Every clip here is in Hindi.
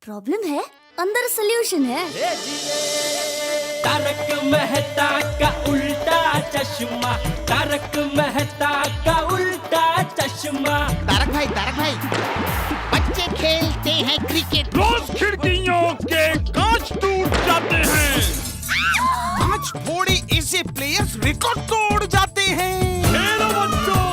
प्रॉब्लम है, अंदर सोल्यूशन है। तारक मेहता का उल्टा चश्मा, तारक मेहता का उल्टा चश्मा। तारक भाई, बच्चे खेलते हैं क्रिकेट, रोज खिड़कियों के कांच टूट जाते हैं, आज थोड़े ऐसे प्लेयर्स रिकॉर्ड तोड़ जाते हैं। खेलो बच्चों।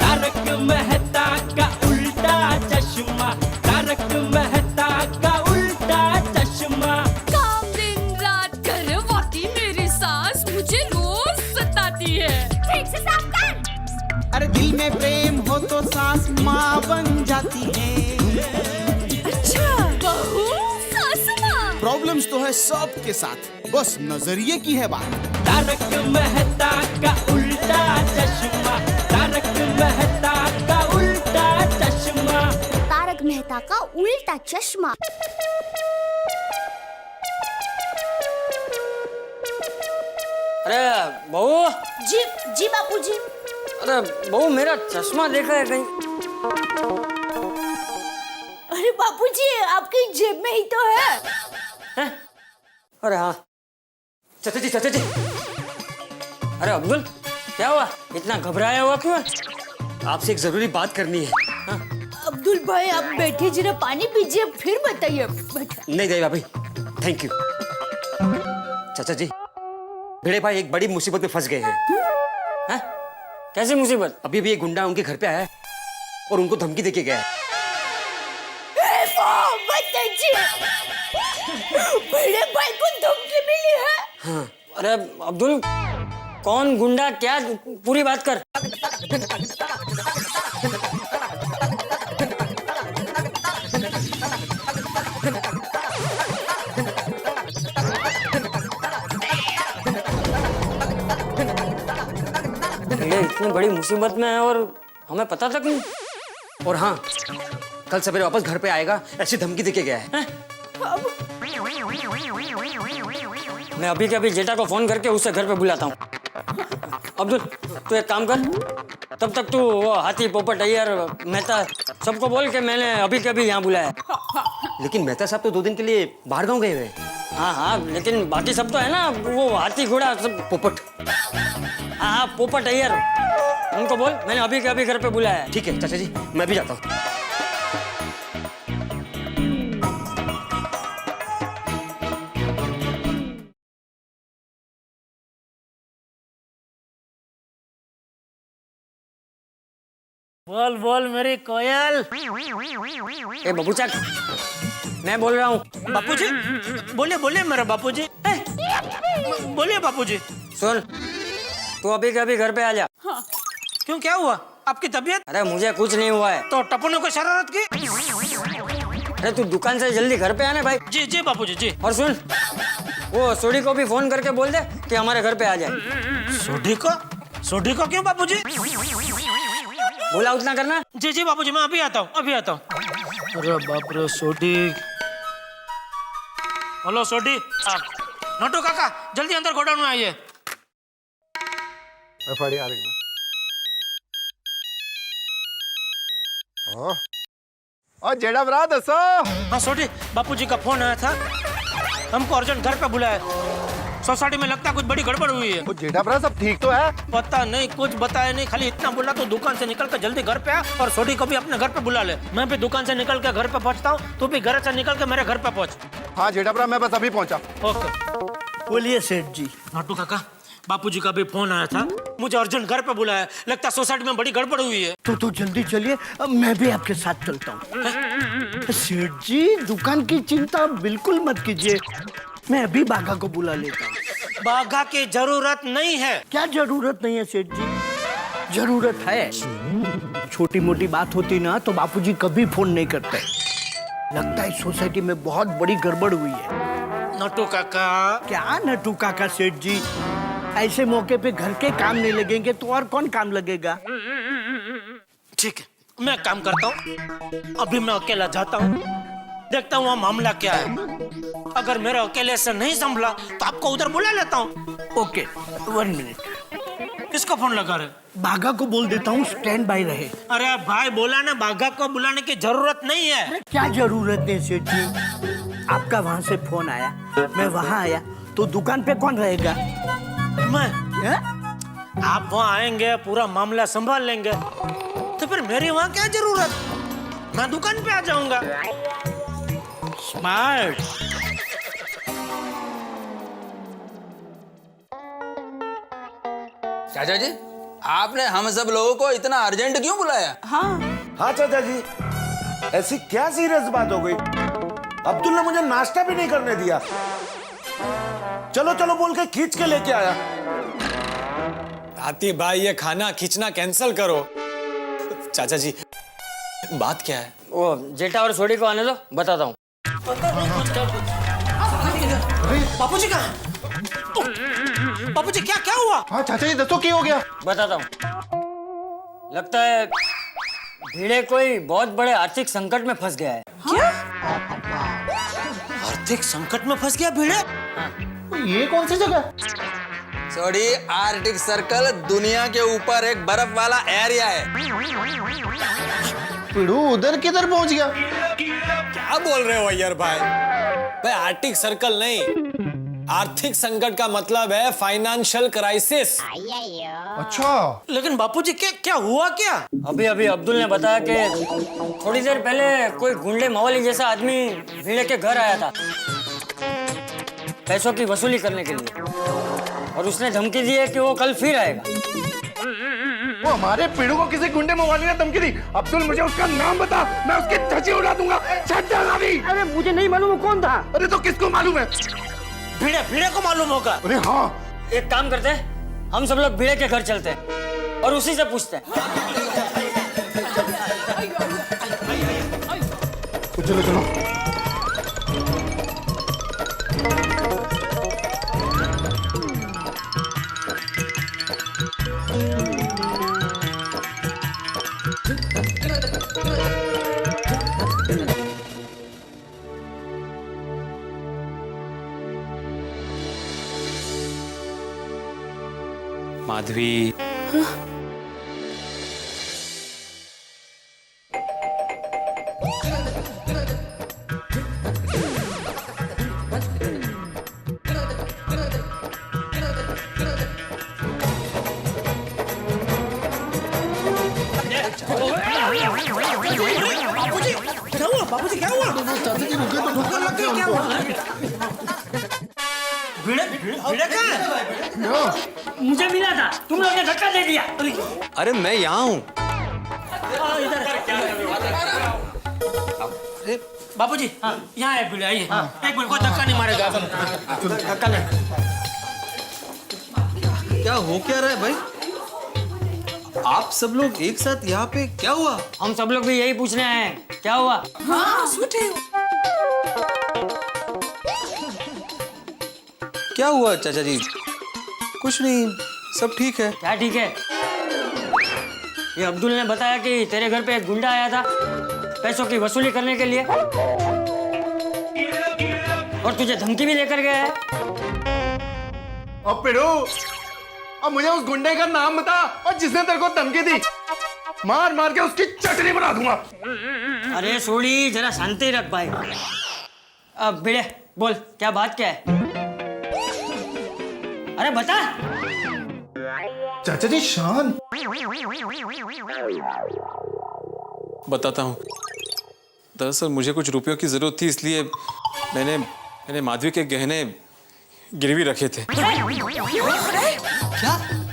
तारक मेहता का उल्टा चश्मा, तारक मेहता का उल्टा चश्मा। काम दिन रात करवाती मेरी सास मुझे रोज सताती है। ठीक से साफ कर। अरे दिल में प्रेम हो तो सास माँ बन जाती है। अच्छा, बहू सास माँ। प्रॉब्लम्स तो है सबके साथ, बस नजरिए की है बात। तारक मेहता का उल्टा चश्मा, तारक मेहता का उल्टा चश्मा। तारक मेहता का उल्टा चश्मा। अरे बहू, जी जी बापूजी। अरे बहू मेरा चश्मा देखा है कहीं? अरे बापूजी, आपकी जेब में ही तो है। हैं? अरे हाँ, चाचा जी। अरे अब्दुल, क्या हुआ? इतना घबराया हुआ क्यों है? आपसे एक जरूरी बात करनी है। हाँ? अब्दुल भाई आप बैठे, जरा पानी पीजिए फिर बताइए। नहीं दया भाई, थैंक यू। चाचा जी, भिड़े भाई एक बड़ी मुसीबत में फंस गए हैं। हैं? कैसी मुसीबत? अभी भी एक गुंडा उनके घर पे आया है और उनको धमकी देके गया है। बड़े भाई को धमकी मिली है। हाँ, अरे अब्दुल, कौन गुंडा क्या, पूरी बात कर। ये इतनी बड़ी मुसीबत में है और हमें पता तक नहीं। और हाँ, कल सवेरे वापस घर पे आएगा ऐसी धमकी देके गया है। मैं अभी के अभी जेठा को फोन करके उससे घर पे बुलाता हूँ। अब्दुल, तू एक काम कर, तब तक तू वो हाथी, पोपट, अय्यर, मेहता सबको बोल के मैंने अभी के अभी यहाँ बुलाया। लेकिन मेहता साहब तो 2 दिन के लिए बाहर गाँव गए हुए। हाँ, लेकिन बाकी सब तो है ना, वो हाथी, घोड़ा सब। पोपट, हाँ, पोपट, अय्यर, उनको बोल मैंने अभी के अभी घर पे बुलाया। ठीक है चाचा जी, मैं भी जाता हूँ। बोल बोल मेरी कोयल। ए बबूचक, मैं बोल रहा हूँ। बापूजी, बोलिए बोलिए मेरा बापूजी। बोलिए बापूजी। सुन, तू अभी के अभी घर पे आ जा। क्यों, क्या हुआ? आपकी तबीयत? अरे मुझे कुछ नहीं हुआ है। तो टप्पू ने कोई शरारत की? अरे तू दुकान से जल्दी घर पे आना भाई। जी जी बापूजी जी। और सुन, वो सोडी को भी फोन करके बोल दे कि हमारे घर पे आ जाए। सोडी को क्यों बापूजी? बोला उतना करना। जी जी बापूजी, मैं अभी आता हूँ। अरे बाप रे, सोडी। हेलो सोडी, आप नोटू काका जल्दी अंदर गोडाउन में आइए। और जेड़ा भरा दसो। हाँ सोडी, बापूजी का फोन आया था, हमको अर्जेंट घर पे बुलाया। सोसाइटी में लगता है कुछ बड़ी गड़बड़ हुई है। वो जेड़ा भरा सब ठीक तो है? पता नहीं, कुछ बताया नहीं, खाली इतना बोला तो दुकान से निकल कर जल्दी घर पे आ और सोडी को भी अपने घर पे बुला ले। मैं भी दुकान से निकल के घर पे पहुंचता हूँ, तू भी घर से निकल के मेरे घर पे पहुंच। हाँ जेड़ा भरा, मैं बस अभी पहुंचा। ओके। बोलिए सेठ जी। नाटू काका, बापूजी का भी फोन आया था, मुझे अर्जेंट घर पे बुलाया, लगता है सोसाइटी में बड़ी गड़बड़ हुई है। तो जल्दी चलिए, अब मैं भी आपके साथ चलता हूँ। सेठ जी, दुकान की चिंता बिल्कुल मत कीजिए, मैं अभी बाघा को बुला लेता हूँ। बाघा की जरूरत नहीं है। क्या जरूरत नहीं है सेठ जी? जरूरत है। छोटी मोटी बात होती ना तो बापूजी कभी फोन नहीं करते। लगता है सोसाइटी में बहुत बड़ी गड़बड़ हुई है। नटू काका। क्या नटू काका सेठ जी? ऐसे मौके पे घर के काम नहीं लगेंगे तो और कौन काम लगेगा? ठीक है, मैं काम करता हूँ, अभी मैं अकेला जाता हूँ, देखता हूँ वहाँ मामला क्या है। अगर मेरा अकेले से नहीं संभला तो आपको उधर बुला लेता हूँ। Okay, 1 minute. किसको फोन लगा रहे? बाघा को बोल देता हूँ स्टैंड बाय रहे। अरे भाई बोला ना, बाघा को बुलाने की जरूरत नहीं है। क्या जरूरत है सेठ जी? आपका वहाँ से फोन आया, मैं वहाँ आया, तो दुकान पे कौन रहेगा? मैं? हैं? आप वहाँ आएंगे, पूरा मामला संभाल लेंगे, तो फिर मेरी वहाँ क्या जरूरत? मैं दुकान पे आ जाऊंगा। स्मार्ट। चाचा जी, आपने हम सब लोगों को इतना अर्जेंट क्यों बुलाया? हाँ चाचा जी, ऐसी क्या सीरियस बात हो गई? अब्दुल ने मुझे नाश्ता भी नहीं करने दिया। चलो चलो बोल के खींच के लेके आया। ताती भाई, ये खाना खींचना कैंसिल करो। चाचा जी, बात क्या है? वो जेठा और सोडी को आने दो, बताता हूँ। बापूजी कहाँ? बापूजी क्या हुआ? हाँ चाचा जी, दसो क्या हो गया? बताता हूँ। लगता है भिड़े कोई बहुत बड़े आर्थिक संकट में फंस गया है। क्या? आर्थिक संकट में फंस गया भिड़े? ये कौन सी जगह? सॉरी, आर्टिक सर्कल दुनिया के ऊपर एक बर्फ वाला एरिया है। पिड़ू उधर किधर पहुंच गया? क्या बोल रहे हो अय्यर भाई? भाई आर्टिक सर्कल नहीं, आर्थिक संकट का मतलब है फाइनेंशियल क्राइसिस। अच्छा, लेकिन बापूजी क्या हुआ क्या? अभी अभी अब्दुल ने बताया कि थोड़ी देर पहले कोई गुंडे मवाली जैसा आदमी भिड़े के घर आया था पैसों की वसूली करने के लिए, और उसने धमकी दी है कि वो कल फिर आएगा। वो हमारे पिड़ू को किसी गुंडे मवाली ने धमकी दी। अब्दुल, मुझे उसका नाम बता, मैं उसकी धज्जी उड़ा दूंगा। अरे मुझे नहीं मालूम वो कौन था। अरे तो किसको मालूम है? भिड़े को मालूम होगा। अरे हाँ, एक काम करते हैं, हम सब लोग भिड़े के घर चलते हैं और उसी से पूछते हैं। तो चलो चलो। माधवी, बापूजी क्या हुआ? ठोकर लग गई, क्या हुआ? भिड़े कहाँ है? मुझे मिला था, तुम लोग ने धक्का दे दिया। अरे मैं यहाँ हूँ। बापूजी, यहाँ है भिड़े, आइए। एक मिनट, कोई धक्का नहीं मारेगा। धक्का नहीं। क्या हो क्या रहा है भाई? आप सब लोग एक साथ यहाँ पे, क्या हुआ? हम सब लोग भी यही पूछने आए हैं, क्या हुआ? क्या हुआ चाचा जी? कुछ नहीं, सब ठीक है। क्या ठीक है? ये अब्दुल ने बताया कि तेरे घर पे एक गुंडा आया था पैसों की वसूली करने के लिए, और तुझे धमकी भी देकर गया है। अब पिड़ू, अब मुझे उस गुंडे का नाम बता, और जिसने तेरे को धमकी दी, मार मार के उसकी चटनी बना दूंगा। अरे सोड़ी, जरा शांति रख भाई। अब भिड़े बोल, क्या बात क्या है? अरे बता। चाचा जी शांत। बताता हूँ। दरअसल मुझे कुछ रुपयों की जरूरत थी, इसलिए मैंने माधवी के गहने गिरवी रखे थे। क्या?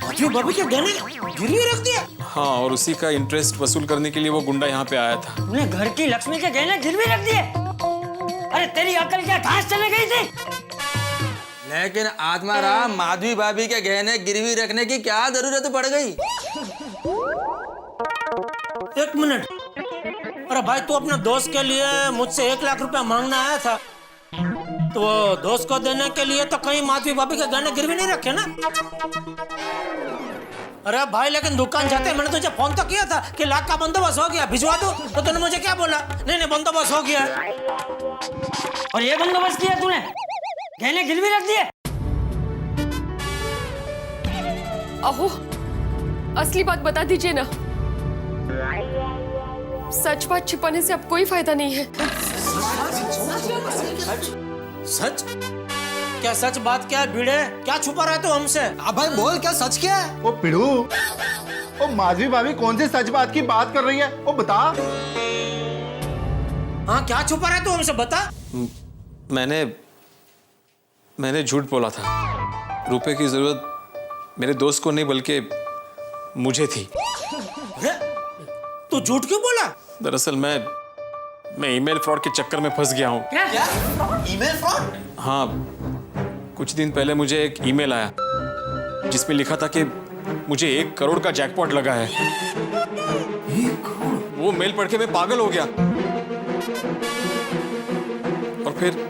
माधवी बाबू के गहने गिरवी रख दिया? हाँ, और उसी का इंटरेस्ट वसूल करने के लिए वो गुंडा यहाँ पे आया था। तूने घर की लक्ष्मी के गहने गिरवी रख दिए? अरे तेरी अकल क्या घास चले गई थी? लेकिन आत्मा राम, माधवी भाभी के गहने गिरवी रखने की क्या जरूरत पड़ गई? एक मिनट। अरे भाई, तू अपने दोस्त के लिए मुझसे 1 लाख रुपया मांगना आया था, तो वो दोस्त को देने के लिए तो कहीं माधवी भाभी के गहने गिरवी नहीं रखे ना? अरे भाई, लेकिन दुकान जाते मैंने तुझे फोन तो किया था कि लाख का बंदोबस्त हो गया, भिजवा दो, तो तूने मुझे क्या बोला? नहीं बंदोबस्त हो गया। और ये बंदोबस्त किया तूने? गहने गिरवी रख दिए? अहो, असली बात बता दीजिए ना। सच बात छिपाने से अब कोई फायदा नहीं है। सच? क्या सच बात क्या है भिड़े? क्या छुपा रहा है तू हमसे? अब भाई बोल, क्या सच क्या है? ओ पिड़ू, ओ माधवी भाभी कौन सी सच बात की बात कर रही है? ओ बता। हाँ, क्या छुपा रहा है तू हमसे, बता। मैंने झूठ बोला था। रुपए की जरूरत मेरे दोस्त को नहीं बल्कि मुझे थी। तू झूठ क्यों बोला? दरअसल मैं ईमेल फ्रॉड के चक्कर में फंस गया हूँ। क्या? Email fraud? हाँ, कुछ दिन पहले मुझे एक ईमेल आया जिसमें लिखा था कि मुझे 1 करोड़ का जैकपॉट लगा है। 1 करोड़? वो मेल पढ़ के मैं पागल हो गया और फिर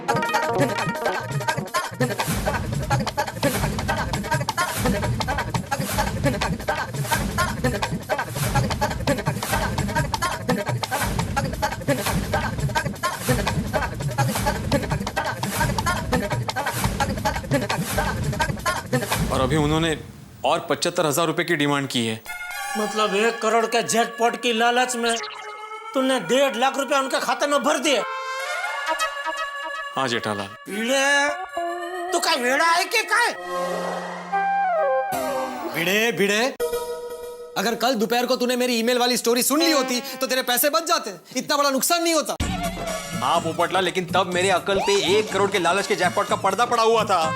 और अभी उन्होंने और 75,000 रुपए की डिमांड की है। मतलब 1 करोड़ के जैकपॉट की लालच में तूने 1.5 लाख रुपया उनके खाते में भर दिए? हाँ जेठालाल। भिड़े, तू का वेड़ा है कि काय? भिड़े, अगर कल दोपहर को तूने मेरी ईमेल वाली स्टोरी सुन ली होती तो तेरे पैसे बच जाते, इतना बड़ा नुकसान नहीं होता। हाँ पोपटलाल, लेकिन तब मेरे अकल पे 1 करोड़ के लालच के जैकपॉट का पर्दा पड़ा हुआ था।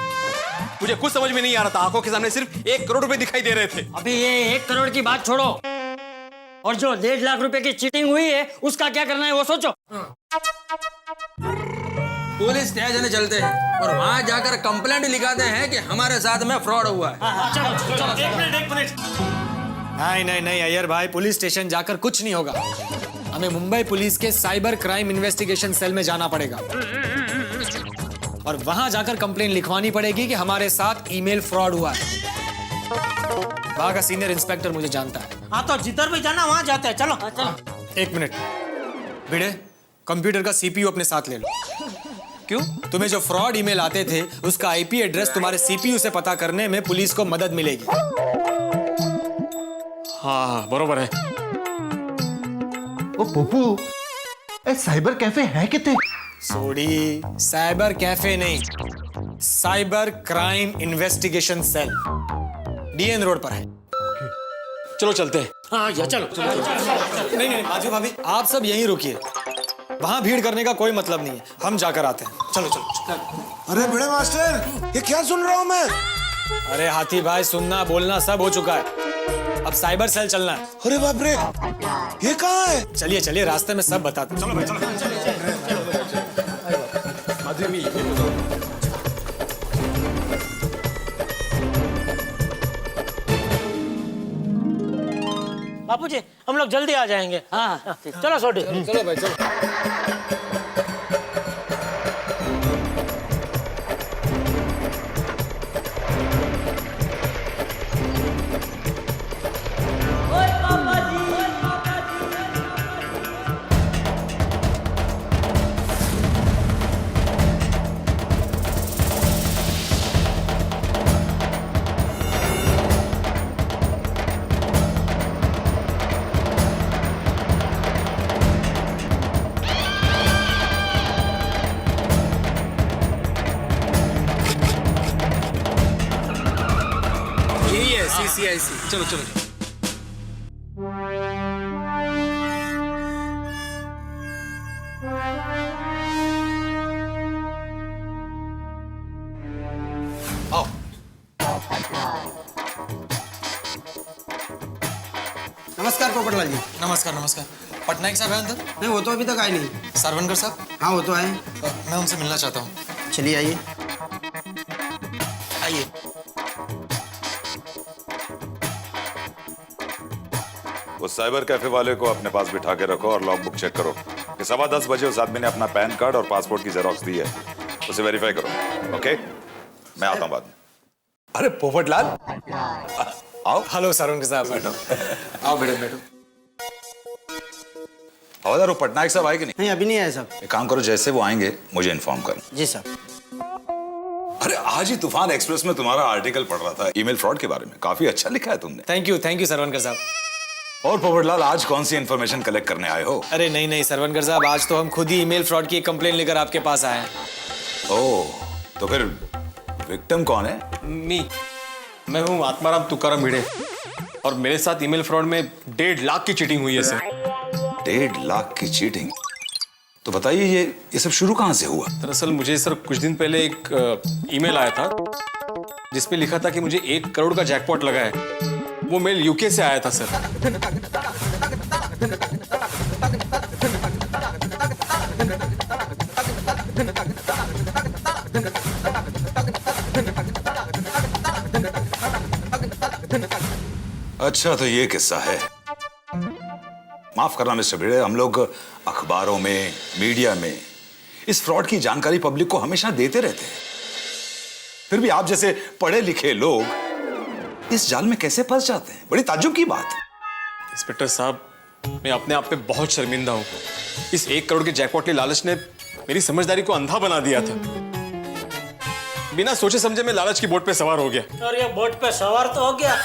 मुझे कुछ समझ में नहीं आ रहा था, आंखों के सामने सिर्फ 1 करोड़ रुपए दिखाई दे रहे थे। अभी ये 1 करोड़ की बात छोड़ो और जो 1.5 लाख रुपए की चीटिंग हुई है उसका क्या करना है वो सोचो। पुलिस स्टेशन चलते हैं और वहां जाकर कंप्लेंट लिखाते हैं कि हमारे साथ में फ्रॉड हुआ है। एक मिनट। नहीं अय्यर भाई, पुलिस स्टेशन जाकर कुछ नहीं होगा। हमें मुंबई पुलिस के साइबर क्राइम इन्वेस्टिगेशन सेल में जाना पड़ेगा और वहां जाकर कंप्लेंट लिखवानी पड़ेगी कि हमारे साथ ईमेल फ्रॉड हुआ है। वहां का सीनियर इंस्पेक्टर मुझे जानता है। हाँ तो जिधर भी जाना वहां जाते हैं, चलो। एक मिनट भिड़े, कंप्यूटर का सीपीयू अपने साथ ले लो। क्यों? तुम्हें जो फ्रॉड ईमेल आते थे उसका आईपी एड्रेस तुम्हारे सीपीयू से पता करने में पुलिस को मदद मिलेगी। हाँ बरोबर है। ओ पप्पू, ए साइबर कैफे है कितने? सोडी, साइबर कैफे नहीं, cyber crime investigation cell DN road पर है। चलो चलते हैं। हाँ या चलो। नहीं माधवी भाभी, आप सब यहीं रुकिए। वहां भीड़ करने का कोई मतलब नहीं है, हम जाकर आते हैं। चलो चलो। अरे बड़े मास्टर, ये क्या सुन रहा हूँ मैं? अरे हाथी भाई, सुनना बोलना सब हो चुका है, अब साइबर सेल चलना है। अरे बाप रे, ये कहाँ है? चलिए चलिए, रास्ते में सब बताते हैं। चलो भाई चलो। बापूजी, हम लोग जल्दी आ जाएंगे। हाँ चलो सोडी। चलो भाई चलो। CCIC, चलो चलो। आओ। नमस्कार पोपटलाल जी। नमस्कार नमस्कार। पटनायक साहब है अंदर? नहीं, वो तो अभी तक आए नहीं। सरवनकर साहब? हाँ वो तो आए। मैं उनसे मिलना चाहता हूँ। चलिए आइए। आइए। उस साइबर कैफे वाले को अपने पास बिठा के रखो और लॉग बुक चेक करो कि 10:15 बजे उस आदमी ने अपना पैन कार्ड और पासपोर्ट की जेरॉक्स दी है, उसे वेरीफाई करो। ओके, मैं आता हूं बाद में। अरे पोपटलाल, आओ। हेलो सरवनकर साहब, बैठो। आओ बैठो। हवलदार, वो पटनायक साहब आए कि नहीं? नहीं, अभी नहीं आए साहब। एक काम करो, जैसे वो आएंगे मुझे इन्फॉर्म करो। जी साहब। अरे आज ही तूफान एक्सप्रेस में तुम्हारा आर्टिकल पढ़ रहा था ईमेल फ्रॉड के बारे में। काफी अच्छा लिखा है तुमने। थैंक यू सरवनकर साहब। और पोपटलाल, आज कौन सी इन्फॉर्मेशन कलेक्ट करने आए हो? अरे नहीं सरवनकर साहब, आज तो हम खुद ही ईमेल फ्रॉड की एक कंप्लेन लेकर आपके पास आए हैं। ओह, तो फिर विक्टिम कौन है? मैं हूँ आत्माराम तुकाराम भिड़े और मेरे साथ ईमेल फ्रॉड में 1.5 लाख की चीटिंग हुई है सर। 1.5 लाख की चीटिंग? तो बताइए ये सब शुरू कहां से हुआ? दरअसल मुझे सर कुछ दिन पहले एक ईमेल आया था जिसपे लिखा था कि मुझे 1 करोड़ का जैकपॉट लगा है। वो मेल यूके से आया था सर। अच्छा, तो ये किस्सा है। माफ करना मिस्टर भिड़े, हम लोग अखबारों में, मीडिया में इस फ्रॉड की जानकारी पब्लिक को हमेशा देते रहते हैं। फिर भी आप जैसे पढ़े लिखे लोग इस जाल में कैसे फंस जाते हैं? बड़ी ताज्जुब की बात। इंस्पेक्टर साहब, मैं अपने आप पे बहुत शर्मिंदा हूँ। इस 1 करोड़ के जैकपॉट के लालच ने मेरी समझदारी को अंधा बना दिया था। बिना सोचे समझे मैं लालच की बोट पे सवार हो गया। और ये बोट पे सवार तो हो गया,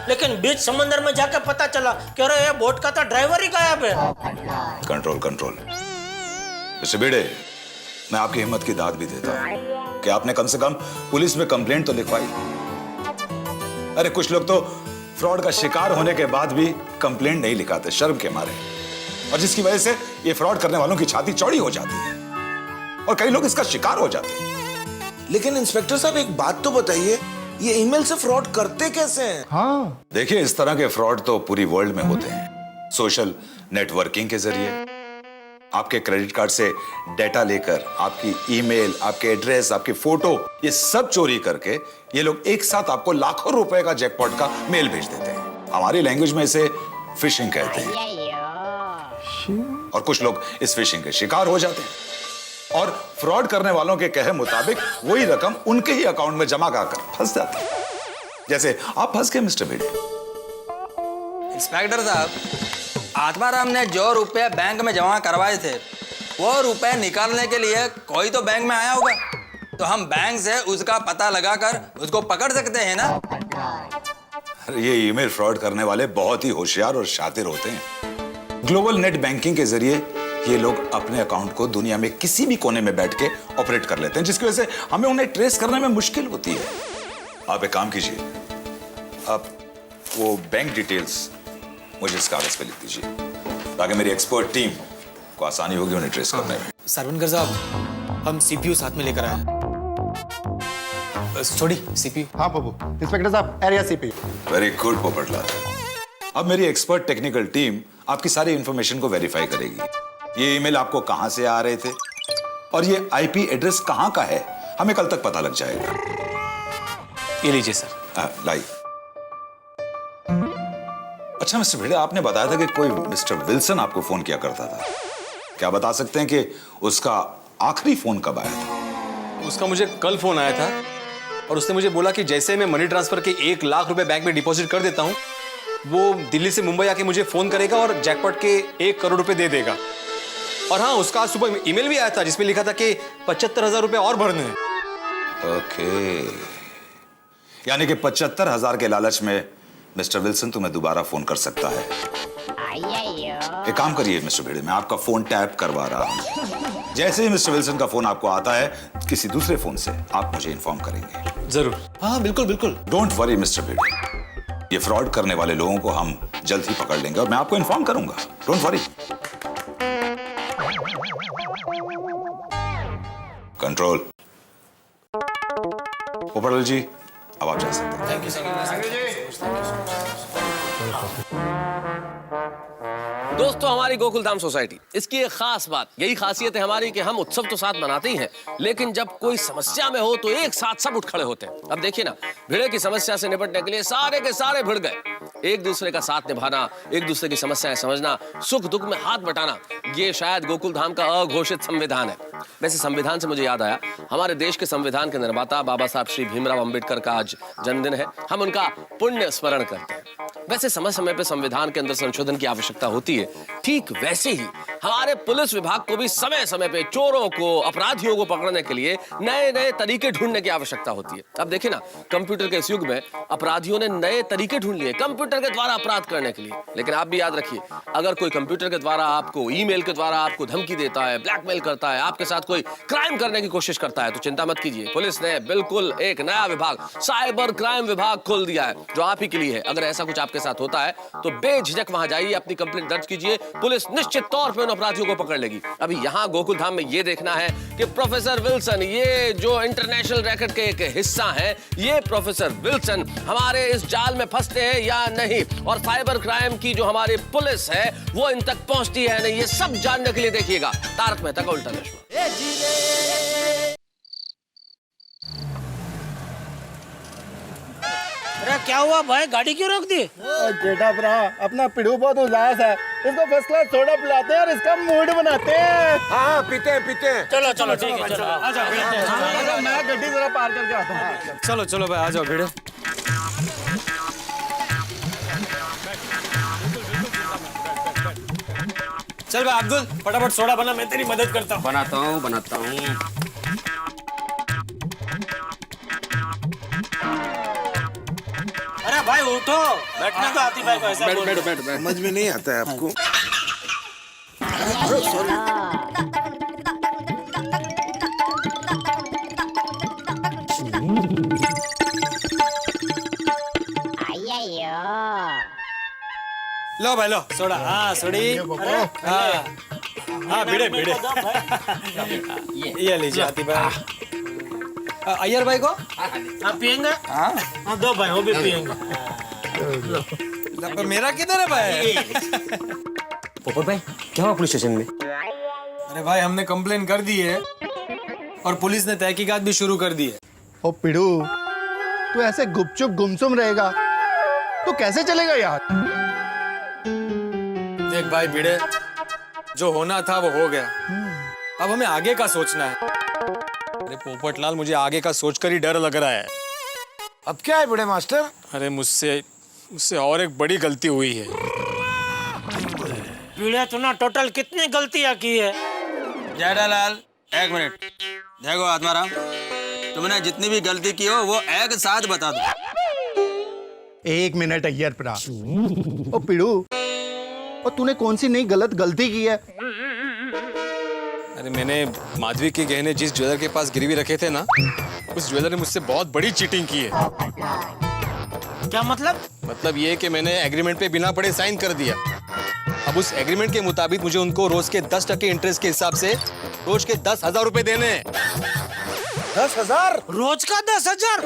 लेकिन बीच समंदर में जाके पता चला कि अरे ये बोट का तो ड्राइवर ही गायब है। कंट्रोल। मिस्टर भिड़े, मैं आपकी हिम्मत की दाद भी देता हूं कि आपने कम से कम पुलिस में कंप्लेंट तो लिखवाई। अरे कुछ लोग तो फ्रॉड का शिकार होने के बाद भी कंप्लेंट नहीं लिखाते शर्म के मारे, और जिसकी वजह से ये फ्रॉड करने वालों की छाती चौड़ी हो जाती है और कई लोग इसका शिकार हो जाते हैं। लेकिन इंस्पेक्टर साहब, एक बात तो बताइए, ये ईमेल से फ्रॉड करते कैसे हैं? हाँ, देखिए, इस तरह के फ्रॉड तो पूरी वर्ल्ड में होते हैं। सोशल नेटवर्किंग के जरिए आपके क्रेडिट कार्ड से डेटा लेकर आपकी ईमेल, आपके एड्रेस, आपकी फोटो, ये सब चोरी करके ये लोग एक साथ आपको लाखों रुपए का जैकपॉट का मेल भेज देते हैं। हमारी लैंग्वेज में इसे फिशिंग कहते हैं। और कुछ लोग इस फिशिंग के शिकार हो जाते हैं और फ्रॉड करने वालों के कहे मुताबिक वही रकम उनके ही अकाउंट में जमा कर फंस जाती है, जैसे आप फंस गए मिस्टर भिड़े। इंस्पेक्टर साहब, आत्माराम ने जो रुपए बैंक में जमा करवाए थे वो रुपए निकालने के लिए कोई तो बैंक में आया होगा, तो हम बैंक से उसका पता लगाकर उसको पकड़ सकते हैं ना? ये ईमेल फ्रॉड करने वाले बहुत ही होशियार और शातिर होते हैं। ग्लोबल नेट बैंकिंग के जरिए ये लोग अपने अकाउंट को दुनिया में किसी भी कोने में बैठ के ऑपरेट कर लेते हैं, जिसकी वजह से हमें उन्हें ट्रेस करने में मुश्किल होती है। आप एक काम कीजिए, आप वो बैंक डिटेल्स मुझे इस कागज पे लिख दीजिए ताकि मेरी एक्सपर्ट टीम को आसानी होगी उन्हें ट्रेस करने में। सरवनकर साहब, हम सीपीयू साथ में लेकर आए। छोड़ी सीपीयू। हाँ बाबू। इंस्पेक्टर साहब, area CPU. Very good Popatlal. अब मेरी एक्सपर्ट टेक्निकल टीम आपकी सारी इंफॉर्मेशन को वेरीफाई करेगी। ये ईमेल आपको कहां से आ रहे थे और ये आईपी एड्रेस कहां का है, हमें कल तक पता लग जाएगा। ये लीजिए सर। लाइए। अच्छा मिस्टर भिड़े, आपने बताया था कि कोई मिस्टर विल्सन आपको फोन किया करता था। क्या बता सकते हैं कि उसका आखिरी फोन कब आया था? उसका मुझे कल फोन आया था और उसने मुझे बोला कि जैसे मैं मनी ट्रांसफर के 1 लाख रुपए बैंक में डिपॉजिट कर देता हूं, वो दिल्ली से मुंबई आके मुझे फोन करेगा और जैकपॉट के 1 करोड़ रुपए दे देगा। और हाँ, उसका सुबह ईमेल भी आया था जिसमें लिखा था कि 75,000 रुपए और भरने हैं। ओके, यानी कि 75,000 के लालच में मिस्टर विल्सन तुम्हें दोबारा फोन कर सकता है। एक काम करिए मिस्टर भिड़े, मैं आपका फोन टैप करवा रहा हूं। जैसे ही मिस्टर विल्सन का फोन आपको आता है किसी दूसरे फोन से, आप मुझे इन्फॉर्म करेंगे। जरूर। हाँ बिल्कुल बिल्कुल। डोंट वरी मिस्टर भिड़े, ये फ्रॉड करने वाले लोगों को हम जल्द ही पकड़ लेंगे और मैं आपको इन्फॉर्म करूंगा। Don't worry. कंट्रोल। पोपटलाल जी, अब आप जा सकते हैं। थैंक यू दोस्तों, हमारी गोकुलधाम सोसाइटी, इसकी एक खास बात, यही खासियत है हमारी कि हम उत्सव तो साथ मनाते ही हैं, लेकिन जब कोई समस्या में हो तो एक साथ सब उठ खड़े होते हैं। अब देखिए ना, भिड़े की समस्या से निपटने के लिए सारे के सारे भिड़ गए। एक दूसरे का साथ निभाना, एक दूसरे की समस्याएं समझना, सुख दुख में हाथ बटाना, ये शायद गोकुल धाम का अघोषित संविधान है। वैसे संविधान से मुझे याद आया, हमारे देश के संविधान के निर्माता बाबा साहब श्री भीमराव अंबेडकर का आज जन्मदिन है। हम उनका पुण्य स्मरण करते हैं। वैसे समय समय पे संविधान के अंदर संशोधन की आवश्यकता होती है। ठीक वैसे ही हमारे पुलिस विभाग को भी समय समय पे चोरों को, अपराधियों को पकड़ने के लिए नए नए तरीके ढूंढने की आवश्यकता होती है। अब देखिए ना, कंप्यूटर के इस युग में अपराधियों ने नए तरीके ढूंढ लिए कंप्यूटर के द्वारा अपराध करने के लिए। लेकिन आप भी याद रखिए, अगर कोई कंप्यूटर के द्वारा आपको, ईमेल के द्वारा आपको धमकी देता है, ब्लैकमेल करता है, आपके साथ कोई क्राइम करने की कोशिश करता है, तो चिंता मत कीजिए। पुलिस ने बिल्कुल एक नया विभाग, साइबर क्राइम विभाग खोल दिया है, जो आप ही के लिए है। अगर ऐसा कुछ आपके साथ होता है तो बेझिझक वहां जाइए, अपनी कंप्लेंट दर्ज कीजिए, पुलिस निश्चित तौर पे उन अपराधियों को पकड़ लेगी। अभी यहाँ गोकुल धाम में ये देखना है कि प्रोफेसर विल्सन, ये जो इंटरनेशनल रैकेट के एक हिस्सा है, ये प्रोफेसर विल्सन हमारे इस जाल में फंसते हैं या नहीं, और साइबर क्राइम की जो हमारी पुलिस है वो इन तक पहुंचती है नहीं, ये सब जानने के लिए देखिएगा तारक मेहता का उल्टा चश्मा। अरे क्या हुआ भाई, गाड़ी क्यों रोक दी? जेठा भरा, अपना पिड़ू बहुत उदास है, इसको फर्स्ट क्लास सोडा पिलाते हैं और इसका मूड बनाते हैं। हाँ पीते हैं पीते हैं। चलो चलो ठीक है, चलो आ जाओ। मैं गड्डी जरा पार करके आता हूँ। चलो चलो भाई, आ जाओ भिड़े। चल भाई अब्दुल, फटाफट सोडा बना, मैं तेरी मदद करता हूँ। बनाता हूँ। अरे भाई उठो, बैठने तो आती भाई को ऐसा बोल। बैठो। समझ में नहीं आता है आपको। लो भाई लो सोडा। हाँ सोडी। हाँ हाँ भिड़े भिड़े। ये लीजिए आती भाई। अय्यर भाई को आप पियेंगे? हाँ दो भाई, वो भी पियेंगे। मेरा किधर है भाई? पोपट भाई क्या हुआ पुलिस स्टेशन में? अरे भाई हमने कंप्लेन कर दी है और पुलिस ने तहकीकात भी शुरू कर दी है। ओ पिड़ू, तू ऐसे गुपचुप गुमसुम रहेगा तो कैसे चलेगा यार? देख भाई भिड़े, जो होना था वो हो गया, अब हमें आगे का सोचना है। अरे पोपटलाल, मुझे आगे का सोचकर ही डर लग रहा है। अब क्या है बड़े मास्टर? अरे मुझसे और एक बड़ी गलती हुई है। पीड़े तूने टोटल कितनी गलतियां की है? जेठालाल एक मिनट देखो आत्माराम, तुमने जितनी भी गलती की हो वो एक साथ बता दो। एक मिनट अय्यर प्रा। ओ पिड़ू, और तूने कौन सी नई गलती की है? अरे मैंने माधवी के गहने जिस ज्वेलर के पास गिरवी रखे थे ना, उस ज्वेलर ने मुझसे बहुत बड़ी चीटिंग की है। क्या मतलब? मतलब ये कि मैंने एग्रीमेंट पे बिना पढ़े साइन कर दिया। अब उस एग्रीमेंट के मुताबिक मुझे उनको रोज के 10% इंटरेस्ट के हिसाब से रोज के 10,000 रुपए देने हैं। 10,000? रोज का 10,000?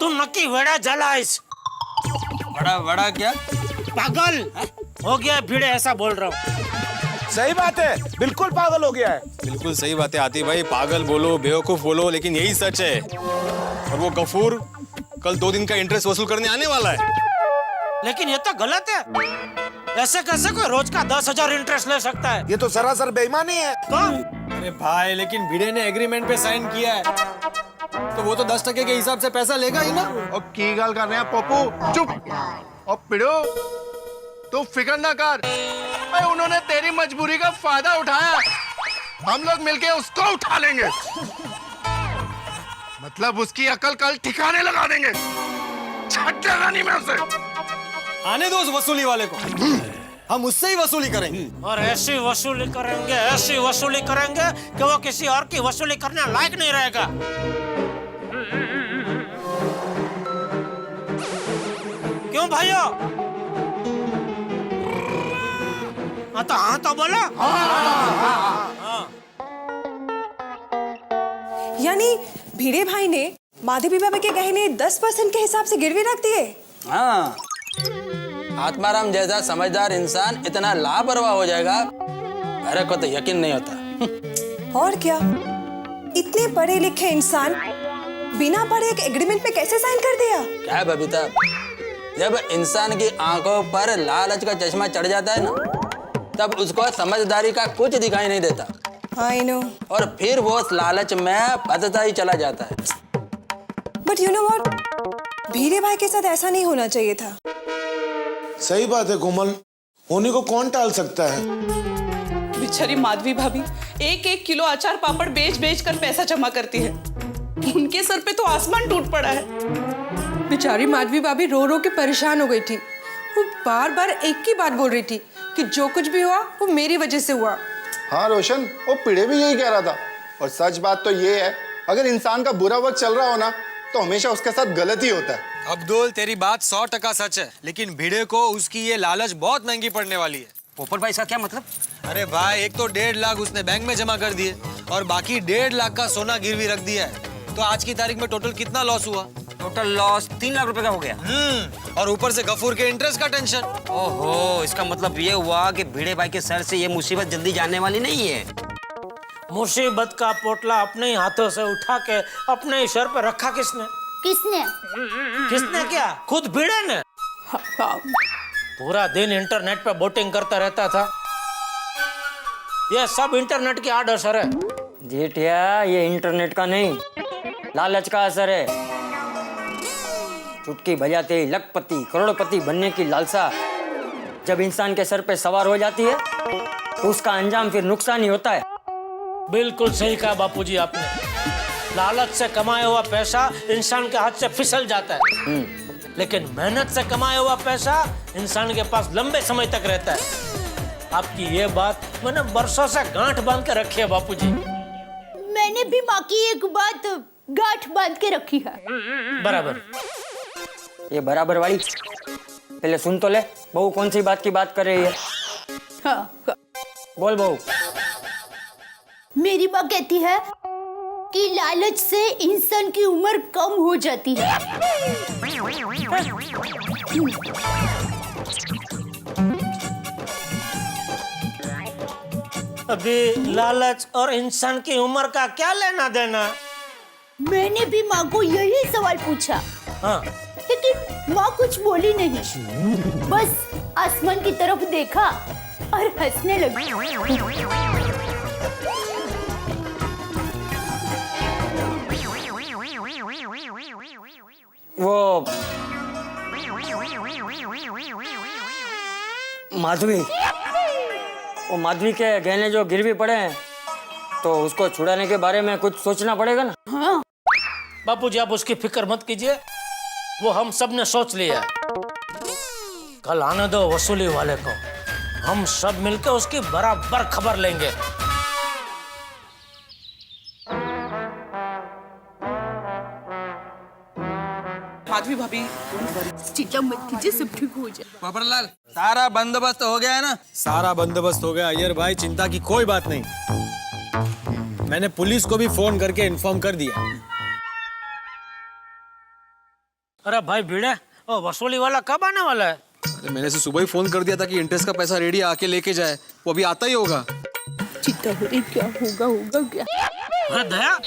तू नक्की वेड़ा जलाइस। बड़ा क्या? पागल हो गया भिड़े, ऐसा बोल रहा हूँ। सही बात है, बिल्कुल पागल हो गया है। बिल्कुल सही बात है आती भाई, पागल बोलो बेवकूफ बोलो लेकिन यही सच है। और वो गफूर कल 2 दिन का इंटरेस्ट वसूल करने आने वाला है। लेकिन ये तो गलत है, ऐसे कैसे कोई रोज का 10,000 इंटरेस्ट ले सकता है? ये तो सरासर बेईमानी है। तो? अरे भाई लेकिन भिड़े ने एग्रीमेंट पे साइन किया है तो वो तो 10% के हिसाब से पैसा लेगा ही ना। और की गाल कर रहे हैं पप्पू, चुप। और पिड़ू, तू फिक्र ना कर, भाई उन्होंने तेरी मजबूरी का फायदा उठाया, हम लोग मिलके उसको उठा लेंगे। मतलब उसकी अकल कल ठिकाने लगा देंगे, छटेगा नहीं मैं उसे। आने दो उस वसूली वाले को, हम उससे ही वसूली करेंगे। और ऐसी वसूली करेंगे कि वो किसी और की वसूली करने लायक नहीं रहेगा। क्यों भाइयों? हाँ तो बोलो। यानी भिड़े भाई ने माधवी बाबा के गहने 10% के हिसाब से गिरवी रख दिए? हाँ, आत्माराम जैसा समझदार इंसान इतना लापरवाह हो जाएगा मेरे को तो यकीन नहीं होता। और क्या, इतने पढ़े लिखे इंसान बिना पढ़े एक एग्रीमेंट पे कैसे साइन कर दिया? क्या है बबीता, जब इंसान की आंखों पर लालच का चश्मा चढ़ जाता है ना, तब उसको समझदारी का कुछ दिखाई नहीं देता। I know. और फिर वो उस लालच में फंसता ही चला जाता है। But you know what? भीड़े भाई के साथ ऐसा नहीं होना चाहिए था। सही बात है कोमल, होने को कौन टाल सकता है। बेचारी माधवी भाभी 1-1 किलो अचार पापड़ बेच बेच कर पैसा जमा करती है। उनके सर पे तो आसमान टूट पड़ा है। बेचारी माधवी भाभी रो रो के परेशान हो गई थी। वो बार बार एक ही बात बोल रही थी कि जो कुछ भी हुआ वो मेरी वजह से हुआ। हाँ रोशन, वो पिड़े भी यही कह रहा था। और सच बात तो ये है, अगर इंसान का बुरा वक्त चल रहा हो ना, तो हमेशा उसके साथ गलत ही होता है। अब्दुल, तेरी बात 100% सच है, लेकिन भिड़े को उसकी ये लालच बहुत महंगी पड़ने वाली है। पोपट भाई इसका क्या मतलब? अरे भाई, एक तो 1.5 लाख उसने बैंक में जमा कर दिए और बाकी 1.5 लाख का सोना गिरवी रख दिया है। तो आज की तारीख में टोटल कितना लॉस हुआ? टोटल लॉस 3 लाख रुपए का हो गया। और ऊपर से गफूर के इंटरेस्ट का टेंशन। ओहो, इसका मतलब ये हुआ कि भिड़े भाई के सर से ये मुसीबत जल्दी जाने वाली नहीं है। मुसीबत का पोटला अपने ही हाथों से उठा के अपने ही सर पर रखा किसने? किसने क्या? खुद भिड़े ने। पूरा दिन इंटरनेट पे बोटिंग करता रहता था। ये सब इंटरनेट की आड़ असर है। जेठिया, ये इंटरनेट का नहीं, लालच का असर है। चुटकी बजाते ही लखपति करोड़पति बनने की लालसा जब इंसान के सर पे सवार हो जाती है, तो उसका अंजाम फिर नुकसान ही होता है। बिल्कुल सही कहा बापूजी आपने। लालच से कमाया हुआ पैसा इंसान के हाथ से फिसल जाता है, लेकिन मेहनत से कमाया हुआ पैसा इंसान के पास लंबे समय तक रहता है। आपकी ये बात मैंने बरसों से गांठ बांध के रखी है बापूजी। मैंने भी माँ की एक बात गांठ बांध के रखी है। बराबर। ये बराबर वाली पहले सुन तो ले, बहू कौन सी बात की बात कर रही है? हाँ। बोल बहू। मेरी माँ कहती है कि लालच से इंसान की उम्र कम हो जाती है। अभी लालच और इंसान की उम्र का क्या लेना देना? मैंने भी माँ को यही सवाल पूछा। हाँ। लेकिन माँ कुछ बोली नहीं, बस आसमान की तरफ देखा और हंसने लगी। वो माधवी, वो माधवी के गहने जो गिरवी पड़े हैं, तो उसको छुड़ाने के बारे में कुछ सोचना पड़ेगा ना। हाँ। बापूजी आप उसकी फिक्र मत कीजिए, वो हम सब ने सोच लिया। कल आने दो वसूली वाले को, हम सब मिलकर उसकी बराबर खबर लेंगे। माधवी भाभी चिंता मत कीजिए, सब ठीक हो जाए। पोपटलाल, सारा बंदोबस्त हो गया है ना? सारा बंदोबस्त हो गया अय्यर भाई, चिंता की कोई बात नहीं। मैंने पुलिस को भी फोन करके इन्फॉर्म कर दिया। अरे भाई भिड़े, ओ वसूली वाला कब आने वाला है? अरे मैंने से सुबह ही फोन कर दिया था कि इंटरेस्ट का पैसा रेडी आके लेके जाए, वो अभी आता ही होगा। चिंता हो रही, क्या होगा क्या? अरे दया,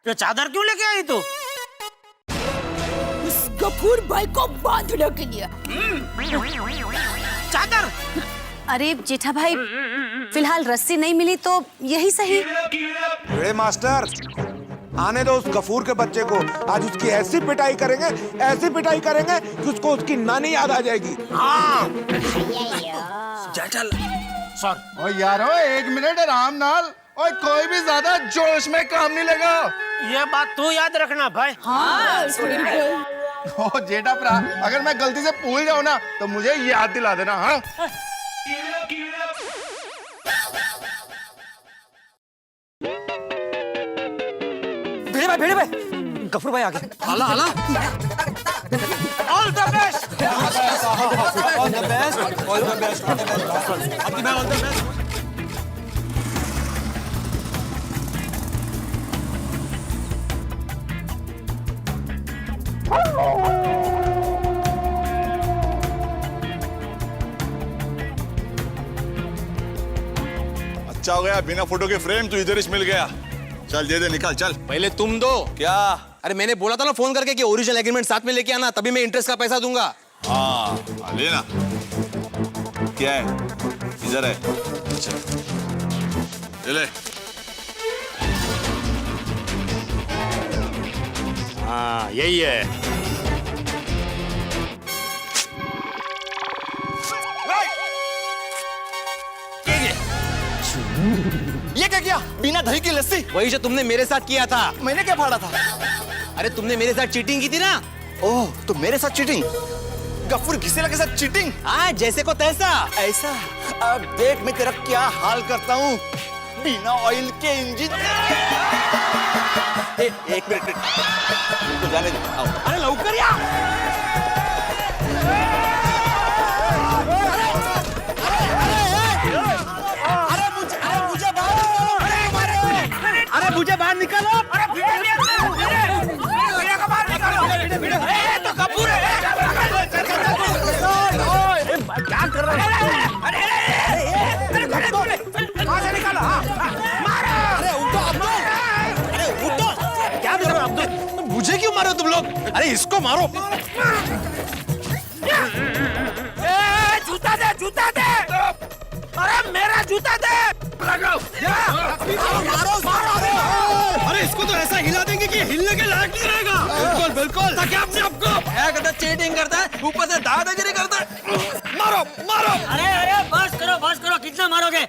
ये चादर क्यों लेके आई तू? उस गफूर भाई को बांधने के लिए। चादर? अरे जेठा भाई, फिलहाल रस्सी नहीं मिली तो यही सही। अरे मास्टर, आने दो उस गफूर के बच्चे को। आज उसकी ऐसी पिटाई करेंगे कि उसको उसकी नानी याद आ जाएगी। हाँ। सर। ओ यारो, 1 मिनट आराम नाल। और कोई भी ज्यादा जोश में काम नहीं लगा। ये बात तू याद रखना भाई। हाँ। ओ जेठा भरा, अगर मैं गलती से भूल जाऊं ना, तो मुझे याद दिला देना। हाँ। भिड़े भाई, गफूर भाई आ गए। हाला हाला। All the best. All the best. All the best. अभी मैं ऑल द बेस्ट। अच्छा हो गया, बिना फोटो के फ्रेम तू इधर ही मिल गया। चल दे दे, निकाल चल। पहले तुम दो। क्या? अरे मैंने बोला था ना फोन करके कि ओरिजिनल एग्रीमेंट साथ में लेके आना, तभी मैं इंटरेस्ट का पैसा दूंगा। हाँ लेना। क्या है? इधर है। ले। हाँ यही है। ये क्या किया? बिना दही की लस्सी? वही जो तुमने मेरे साथ किया था। मैंने क्या फाड़ा था? अरे तुमने मेरे साथ चीटिंग की थी ना? ओह, तो मेरे साथ चीटिंग? गफूर घिसेला के साथ चीटिंग? हाँ, जैसे को तैसा। ऐसा? अब देख मैं तेरा क्या हाल करता हूँ। बिना ऑयल के इंजन। एक मिनट तो जाने दे। आओ। अरे लौकर या। अरे मुझे बाहर निकालो। अरे बाहर निकालो। तो कपूर है। क्या कर रहा है? अरे कहाँ से निकालो? मारो। अरे उठो अब्दुल। अरे उठो। क्या कर रहे हो अब्दुल? मुझे क्यों मारो तुम लोग? अरे इसको मारो। जूता दे, जूता दे। अरे मेरा जूता दे। लगाओ। मारो, मारो। अरे इसको तो ऐसा हिला देंगे कि हिलने के लायक नहीं रहेगा। बिल्कुल बिल्कुल। ताकि आपने आपको कहता चीटिंग करता है, ऊपर से दादागिरी करता है। मारो, मारो। अरे बस करो, कितना मारोगे?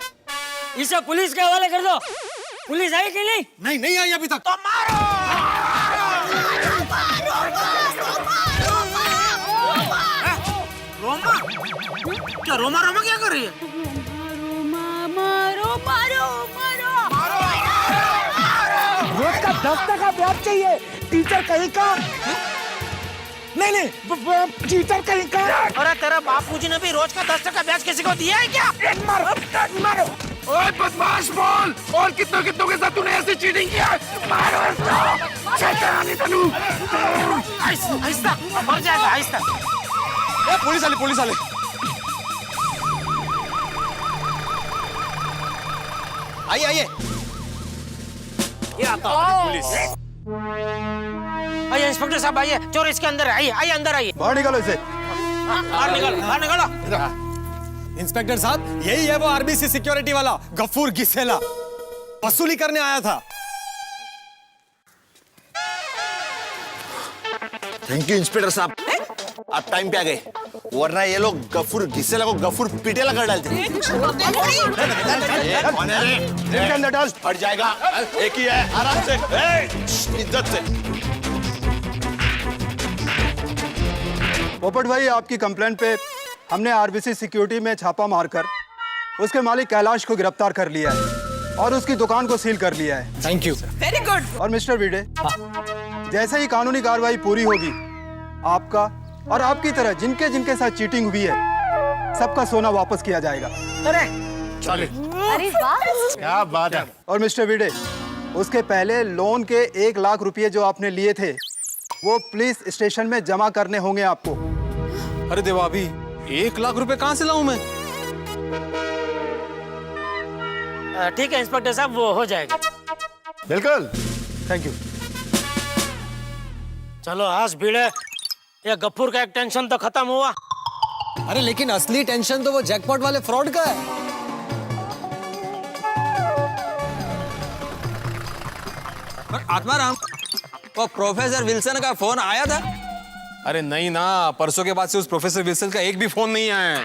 इसे पुलिस के हवाले कर दो। पुलिस आई कि नहीं? नहीं आई अभी तक। तो मारो। रोमा? क्या रोमा क्या कर रही है? मारो मारो मारो रोज का 10 टका ब्याज चाहिए। टीचर कहीं का? नहीं टीचर कहीं का? अरे तेरा बापूजी ने भी रोज का 10 टका ब्याज किसी को दिया है क्या? मारो। ओए बदमाश बोल, और कितनों के साथ तूने ऐसे चीटिंग किया? मारो इसको। शैतानी तनु। आहिस्ता मर जाएगा, आहिस्ता। पुलिस वाले। आइए। ये आता है पुलिस। आइए इंस्पेक्टर साहब, आइए। चोर इसके अंदर है। आइए अंदर आइए। बाहर निकालो इसे। बाहर निकालो। इंस्पेक्टर साहब, यही है वो आरबीसी सिक्योरिटी वाला गफूर घिसेला। वसूली करने आया था। थैंक यू इंस्पेक्टर साहब, आप टाइम पे आ गए, वरना ये लोग गफूर घिसेला को गफूर पीटेला कर डालते। हट जाएगा, एक ही है, आराम से, इज्जत से। पोपट भाई, आपकी कंप्लेंट पे हमने आरबीसी सिक्योरिटी में छापा मारकर उसके मालिक कैलाश को गिरफ्तार कर लिया है और उसकी दुकान को सील कर लिया है। Thank you. Very good. और मिस्टर भिड़े, जैसे ही कानूनी कार्रवाई पूरी होगी, आपका और आपकी तरह जिनके जिनके साथ चीटिंग हुई है, सबका सोना वापस किया जाएगा। अरे अरे वाह, क्या बात है। और मिस्टर भिड़े, उसके पहले लोन के 1 लाख रुपए जो आपने लिए थे, वो पुलिस स्टेशन में जमा करने होंगे आपको। अरे देवा, अभी 1 लाख रुपए कहाँ से लाऊं मैं? ठीक है इंस्पेक्टर साहब, वो हो जाएगा। बिल्कुल, थैंक यू। चलो आज भिड़े, ये गफूर का एक टेंशन तो खत्म हुआ। अरे लेकिन असली टेंशन तो वो जैकपॉट वाले फ्रॉड का है। पर आत्माराम, वो प्रोफेसर विल्सन का फोन आया था? अरे नहीं ना, परसों के बाद से उस प्रोफेसर विल्सन का एक भी फोन नहीं आया है।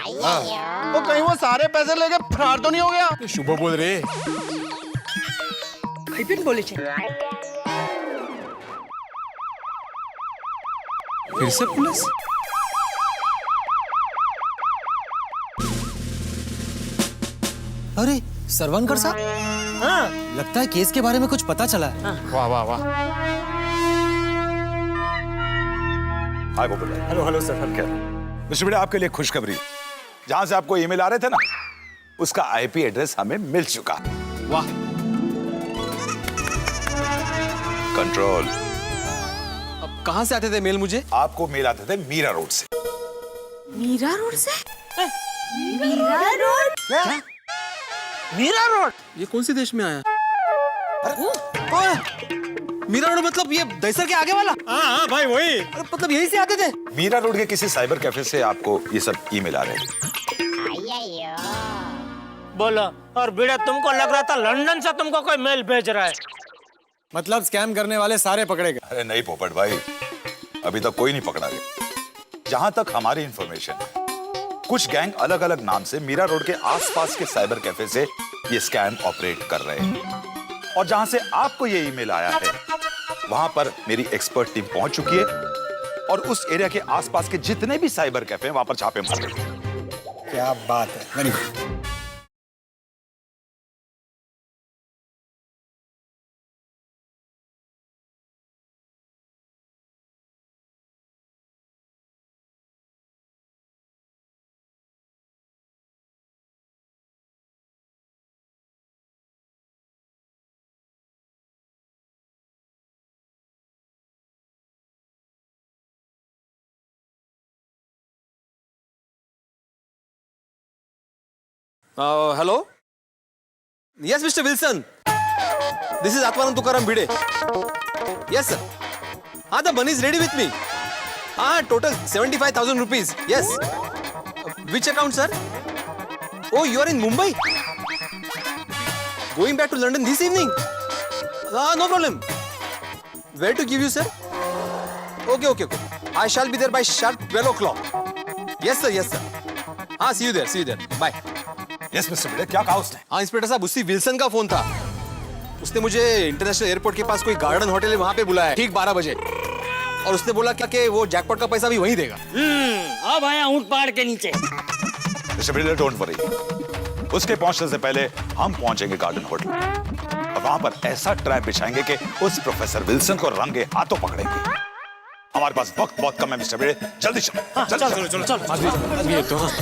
तो कहीं वो सारे पैसे लेके फरार तो नहीं हो गया? शुभ बोल रहे। बोले फिर से पुलिस? अरे सरवनकर साहब, हाँ, लगता है केस के बारे में कुछ पता चला है। वाह वाह वाह। हाय पोपट भाई। Hello sir. क्या मिस्टर भिड़े, आपके लिए खुशखबरी, जहां से आपको ईमेल आ रहे थे ना, उसका आईपी एड्रेस हमें मिल चुका। वाह। कंट्रोल। अब कहां से आते थे मेल मुझे? आपको मेल आते थे मीरा रोड से। मीरा रोड से? मीरा रोड? क्या? मीरा रोड? ये कौन से देश में आया? मीरा रोड मतलब ये दहीसर के आगे वाला? हाँ भाई वही। अरे मतलब यहीं से आते थे? मीरा रोड के किसी साइबर कैफे से आपको ये सब ईमेल आ रहे हैं। बोलो। और भिड़े तुमको लग रहा था लंदन से तुमको कोई मेल भेज रहा है? मतलब स्कैम करने वाले सारे पकड़े गए? अरे नहीं पोपट भाई, अभी तक कोई नहीं पकड़ा गया। जहां तक हमारी इंफॉर्मेशन है, कुछ गैंग अलग अलग नाम से मीरा रोड के आसपास के साइबर कैफे से ये स्कैम ऑपरेट कर रहे हैं। और जहां से आपको ये ईमेल आया है, वहां पर मेरी एक्सपर्ट टीम पहुंच चुकी है और उस एरिया के आसपास के जितने भी साइबर कैफे हैं वहां पर छापे मार रहे हैं। क्या बात है, very good. Hello, yes mister Wilson, this is Atmanand Tukaram Bhide. Yes sir, हाँ the money is ready with me. हाँ total 75,000 rupees. Yes, which account sir? Oh you are in Mumbai, going back to London this evening? No problem, where to give you sir? Okay okay okay, I shall be there by sharp 12 o'clock। Yes sir, yes sir. हाँ see you there, bye. Yes mister भिड़े, क्या कहा उसने? हाँ इंस्पेक्टर साहब, उसी विल्सन का फोन था। उसने मुझे इंटरनेशनल एयरपोर्ट के पास कोई गार्डन होटल है वहां पे बुलाया ठीक 12 बजे, और उसने बोला क्या कि वो जैकपॉट का पैसा भी वहीं देगा। अब आया ऊंट पहाड़ के नीचे। मिस्टर भिड़े डोंट वरी, उसके पहुंचने से पहले हम पहुंचेंगे गार्डन होटल और वहां पर ऐसा ट्रैप बिछाएंगे कि उस प्रोफेसर विल्सन को रंगे हाथों पकड़ेंगे। हमारे पास वक्त बहुत कम है मिस्टर भिड़े, जल्दी चलो। चलो।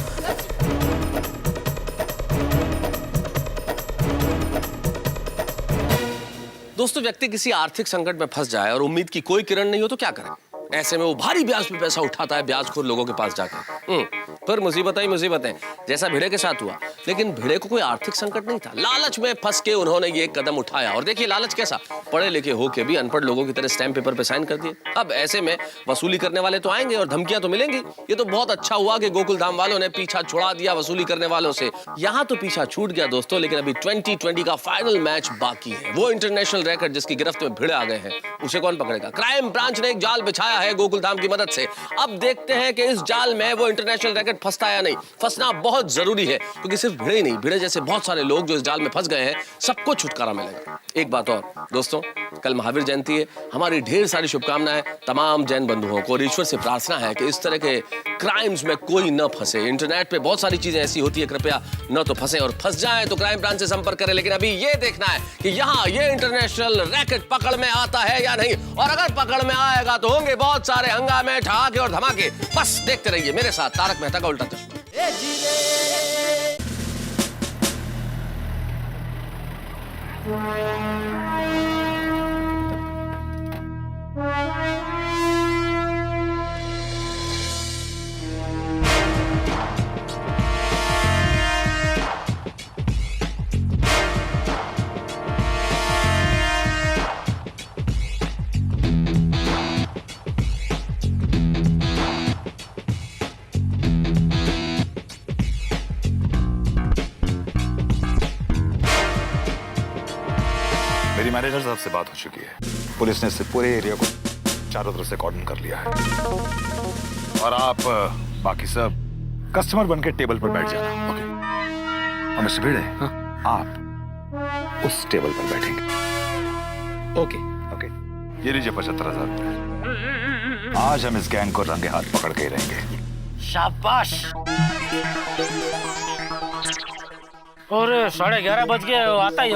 दोस्तों, व्यक्ति किसी आर्थिक संकट में फंस जाए और उम्मीद की कोई किरण नहीं हो तो क्या करे? ऐसे में वो भारी ब्याज पे पैसा उठाता है ब्याजखोर लोगों के पास जाकर। फिर मुसीबतें ही मुसीबतें, जैसा भिड़े के साथ हुआ। लेकिन भिड़े को कोई आर्थिक संकट नहीं था, लालच में फंस के उन्होंने ये कदम उठाया। और देखिए लालच कैसा, पढ़े लिखे होके भी अनपढ़ लोगों की तरह स्टैम्प पेपर पे साइन कर दिए। अब ऐसे में वसूली करने वाले तो आएंगे और धमकियां तो मिलेंगी। ये तो बहुत अच्छा हुआ कि गोकुल धाम वालों ने पीछा छुड़ा दिया वसूली करने वालों से। यहाँ तो पीछा छूट गया दोस्तों, लेकिन अभी 2020 का फाइनल मैच बाकी है। वो इंटरनेशनल रैकेट जिसकी गिरफ्त में भिड़े आ गए हैं, उसे कौन पकड़ेगा? क्राइम ब्रांच ने एक जाल बिछाया है गोकुल धाम की मदद से। अब देखते हैं कि इस जाल में वो इंटरनेशनल रैकेट फंसता है या नहीं। फंसना बहुत जरूरी है, क्योंकि सिर्फ भिड़े ही नहीं, भिड़े जैसे बहुत सारे लोग जो इस जाल में फंस गए हैं, सबको छुटकारा मिलेगा। एक बात और दोस्तों, कल महावीर जयंती है। हमारी ढेर सारी शुभकामनाएं तमाम जैन बंधुओं को, और ईश्वर से प्रार्थना है कि इस तरह के क्राइम्स में कोई न फंसे। इंटरनेट पे बहुत सारी चीजें ऐसी होती है, कृपया न तो फंसे, और फंस जाए तो क्राइम ब्रांच से संपर्क करें। लेकिन अभी ये देखना है कि यहाँ ये इंटरनेशनल रैकेट पकड़ में आता है या नहीं, और अगर पकड़ में आएगा तो होंगे बहुत सारे हंगामे, ठहाके और धमाके। बस देखते रहिए मेरे साथ तारक मेहता का उल्टा चश्मा। मेरी मैनेजर साहब से बात हो चुकी है। पुलिस ने इस पूरे एरिया को चारों तरफ से कॉर्डन कर लिया है, और आप बाकी सब कस्टमर बनके टेबल पर बैठ जाना। ओके? और मिस्टर भिड़े, आप उस टेबल पर बैठेंगे। ओके? ओके, ये लीजिए 75,000। आज हम इस गैंग को रंगे हाथ पकड़ के ही रहेंगे। शाबाश। और 11:30 बज गए, आता ही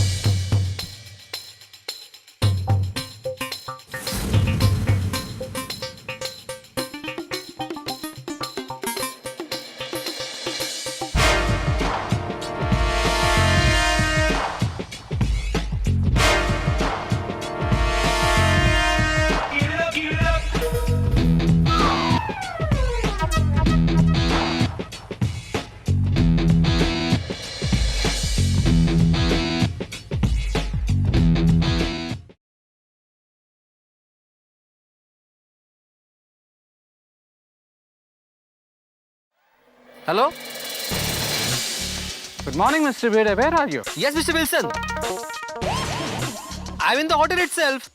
Hello? Good morning, Mr. Bede. Where are you? Yes, Mr. Wilson. I'm in the hotel itself.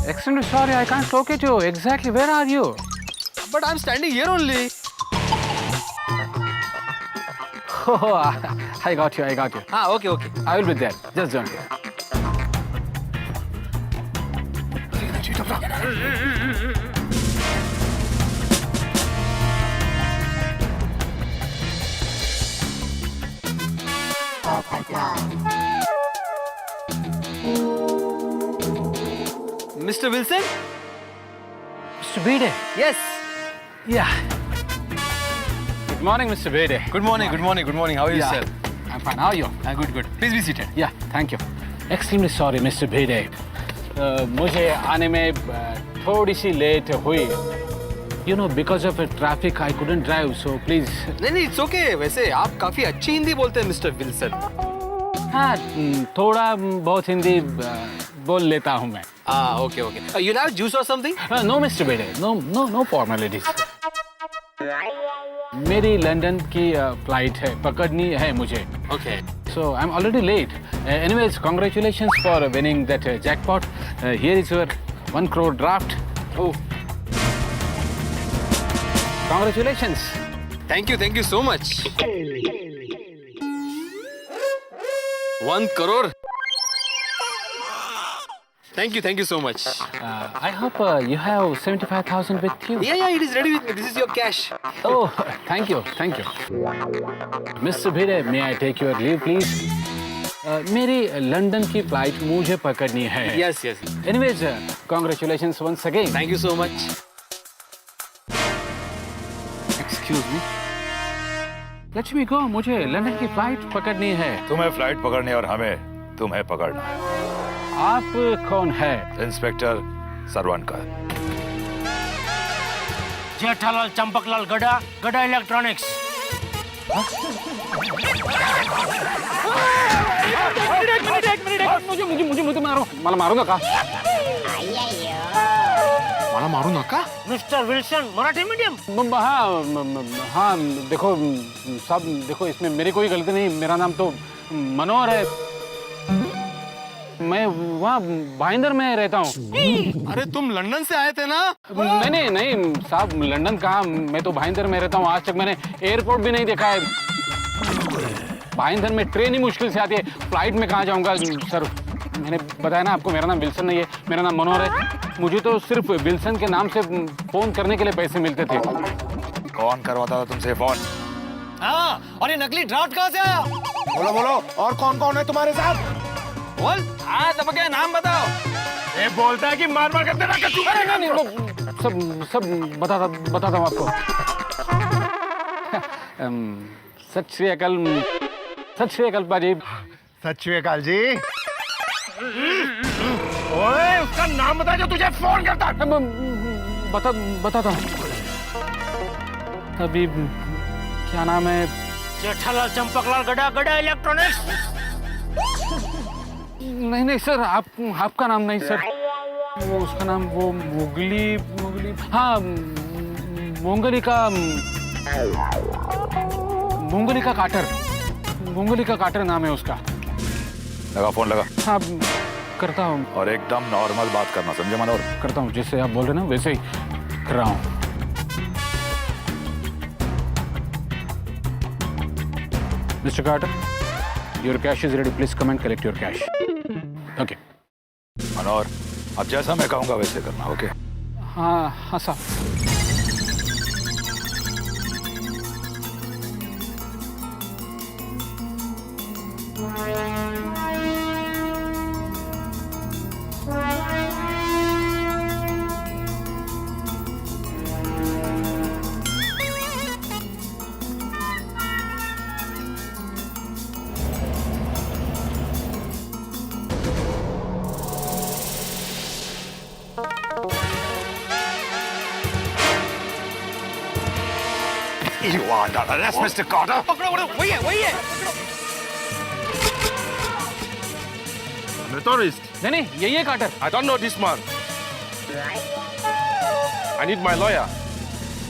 Extremely sorry, I can't locate you. Exactly, where are you? But I'm standing here only. Oh, I got you. Ah, okay. I will be there. Just don't worry. Mr. Wilson? Mr. Bede? Yes. Yeah. Good morning, Mr. Bede. Good morning. How are you, sir? I'm fine. How are you? Good. Please be seated. Yeah, thank you. Extremely sorry, Mr. Bede. मुझे आने में थोड़ी सी लेट हुई. You know, because of traffic, I couldn't drive. So please. नहीं, it's okay. वैसे आप काफी अच्छी हिंदी बोलते हैं, Mr. Wilson. हाँ, थोड़ा बहुत हिंदी बोल लेता हूँ मैं. Ah, okay. You'll have juice or something? No, Mr. Bede. No formalities. मेरी लंदन की फ्लाइट है, पकड़नी है मुझे. Okay. So I'm already late. Anyways, congratulations for winning that jackpot. Here is your 1 crore draft. Oh. Congratulations. Thank you so much. 1 crore. Thank you so much. I hope you have 75,000 with you. Yeah, it is ready with me. This is your cash. Oh, thank you. Mr. Bede, may I take your leave, please? मेरी लंदन की फ्लाइट मुझे पकड़नी है. Yes. Anyways, congratulations once again. Thank you so much. Excuse me. Let me go. मुझे लंदन की फ्लाइट पकड़नी है. तुम्हें फ्लाइट पकड़नी और हमें तुम्हें पकड़ना है. आप कौन है? इंस्पेक्टर सरवनकर. जेठालाल चंपकलाल गड़ा इलेक्ट्रॉनिक्स. मुझे मारो. मला मारू नका. मला मारू नका. Mister Wilson Marathi medium. हाँ देखो साहब, देखो इसमें मेरी कोई गलती नहीं. मेरा नाम तो मनोहर है. मैं वहाँ भाईंदर में रहता हूँ. अरे तुम लंदन से आए थे ना? नहीं साहब, लंदन कहाँ. मैं तो भाईंदर में रहता हूँ. आज तक मैंने एयरपोर्ट भी नहीं देखा है. भाईंदर में ट्रेन ही मुश्किल से आती है. फ्लाइट में कहाँ जाऊँगा सर. मैंने बताया ना आपको, मेरा नाम विल्सन नहीं है, मेरा नाम मनोहर है. मुझे तो सिर्फ विल्सन के नाम से फोन करने के लिए पैसे मिलते थे. कौन करवाता था तुमसे फोन? हाँ, और ये नकली ड्राफ्ट कहाँ से आया? बोलो और कौन है तुम्हारे साथ? बोल. हाँ, सबके नाम बताओ. ये बोलता है कि मार करते ना. सब बताता हूँ आपको. सत श्री अकाल बाजी. सत श्री अकाल जी. ओए, उसका नाम बता जो तुझे फोन करता है. बताता हूँ. अभी क्या नाम है? जेठालाल चंपकलाल गड़ा इलेक्ट्रॉनिक्स. नहीं सर, आपका नाम नहीं सर. वो उसका नाम वो मुगली. हाँ, मोंगली का काटर नाम है उसका. लगा फोन लगा. हाँ, करता हूँ. और एकदम नॉर्मल बात करना, समझे मनोहर? करता हूँ, जैसे आप बोल रहे ना वैसे ही कर रहा हूँ. Mister Carter, your cash is ready. Please come and collect your cash. Okay. मनोहर, अब जैसा मैं कहूँगा वैसे करना. ओके? हाँ साहब. You are not arrest, Mr. Carter. पकड़ो, वही है. I'm a tourist. नहीं, यही है quarter. I don't know this man. I need my lawyer.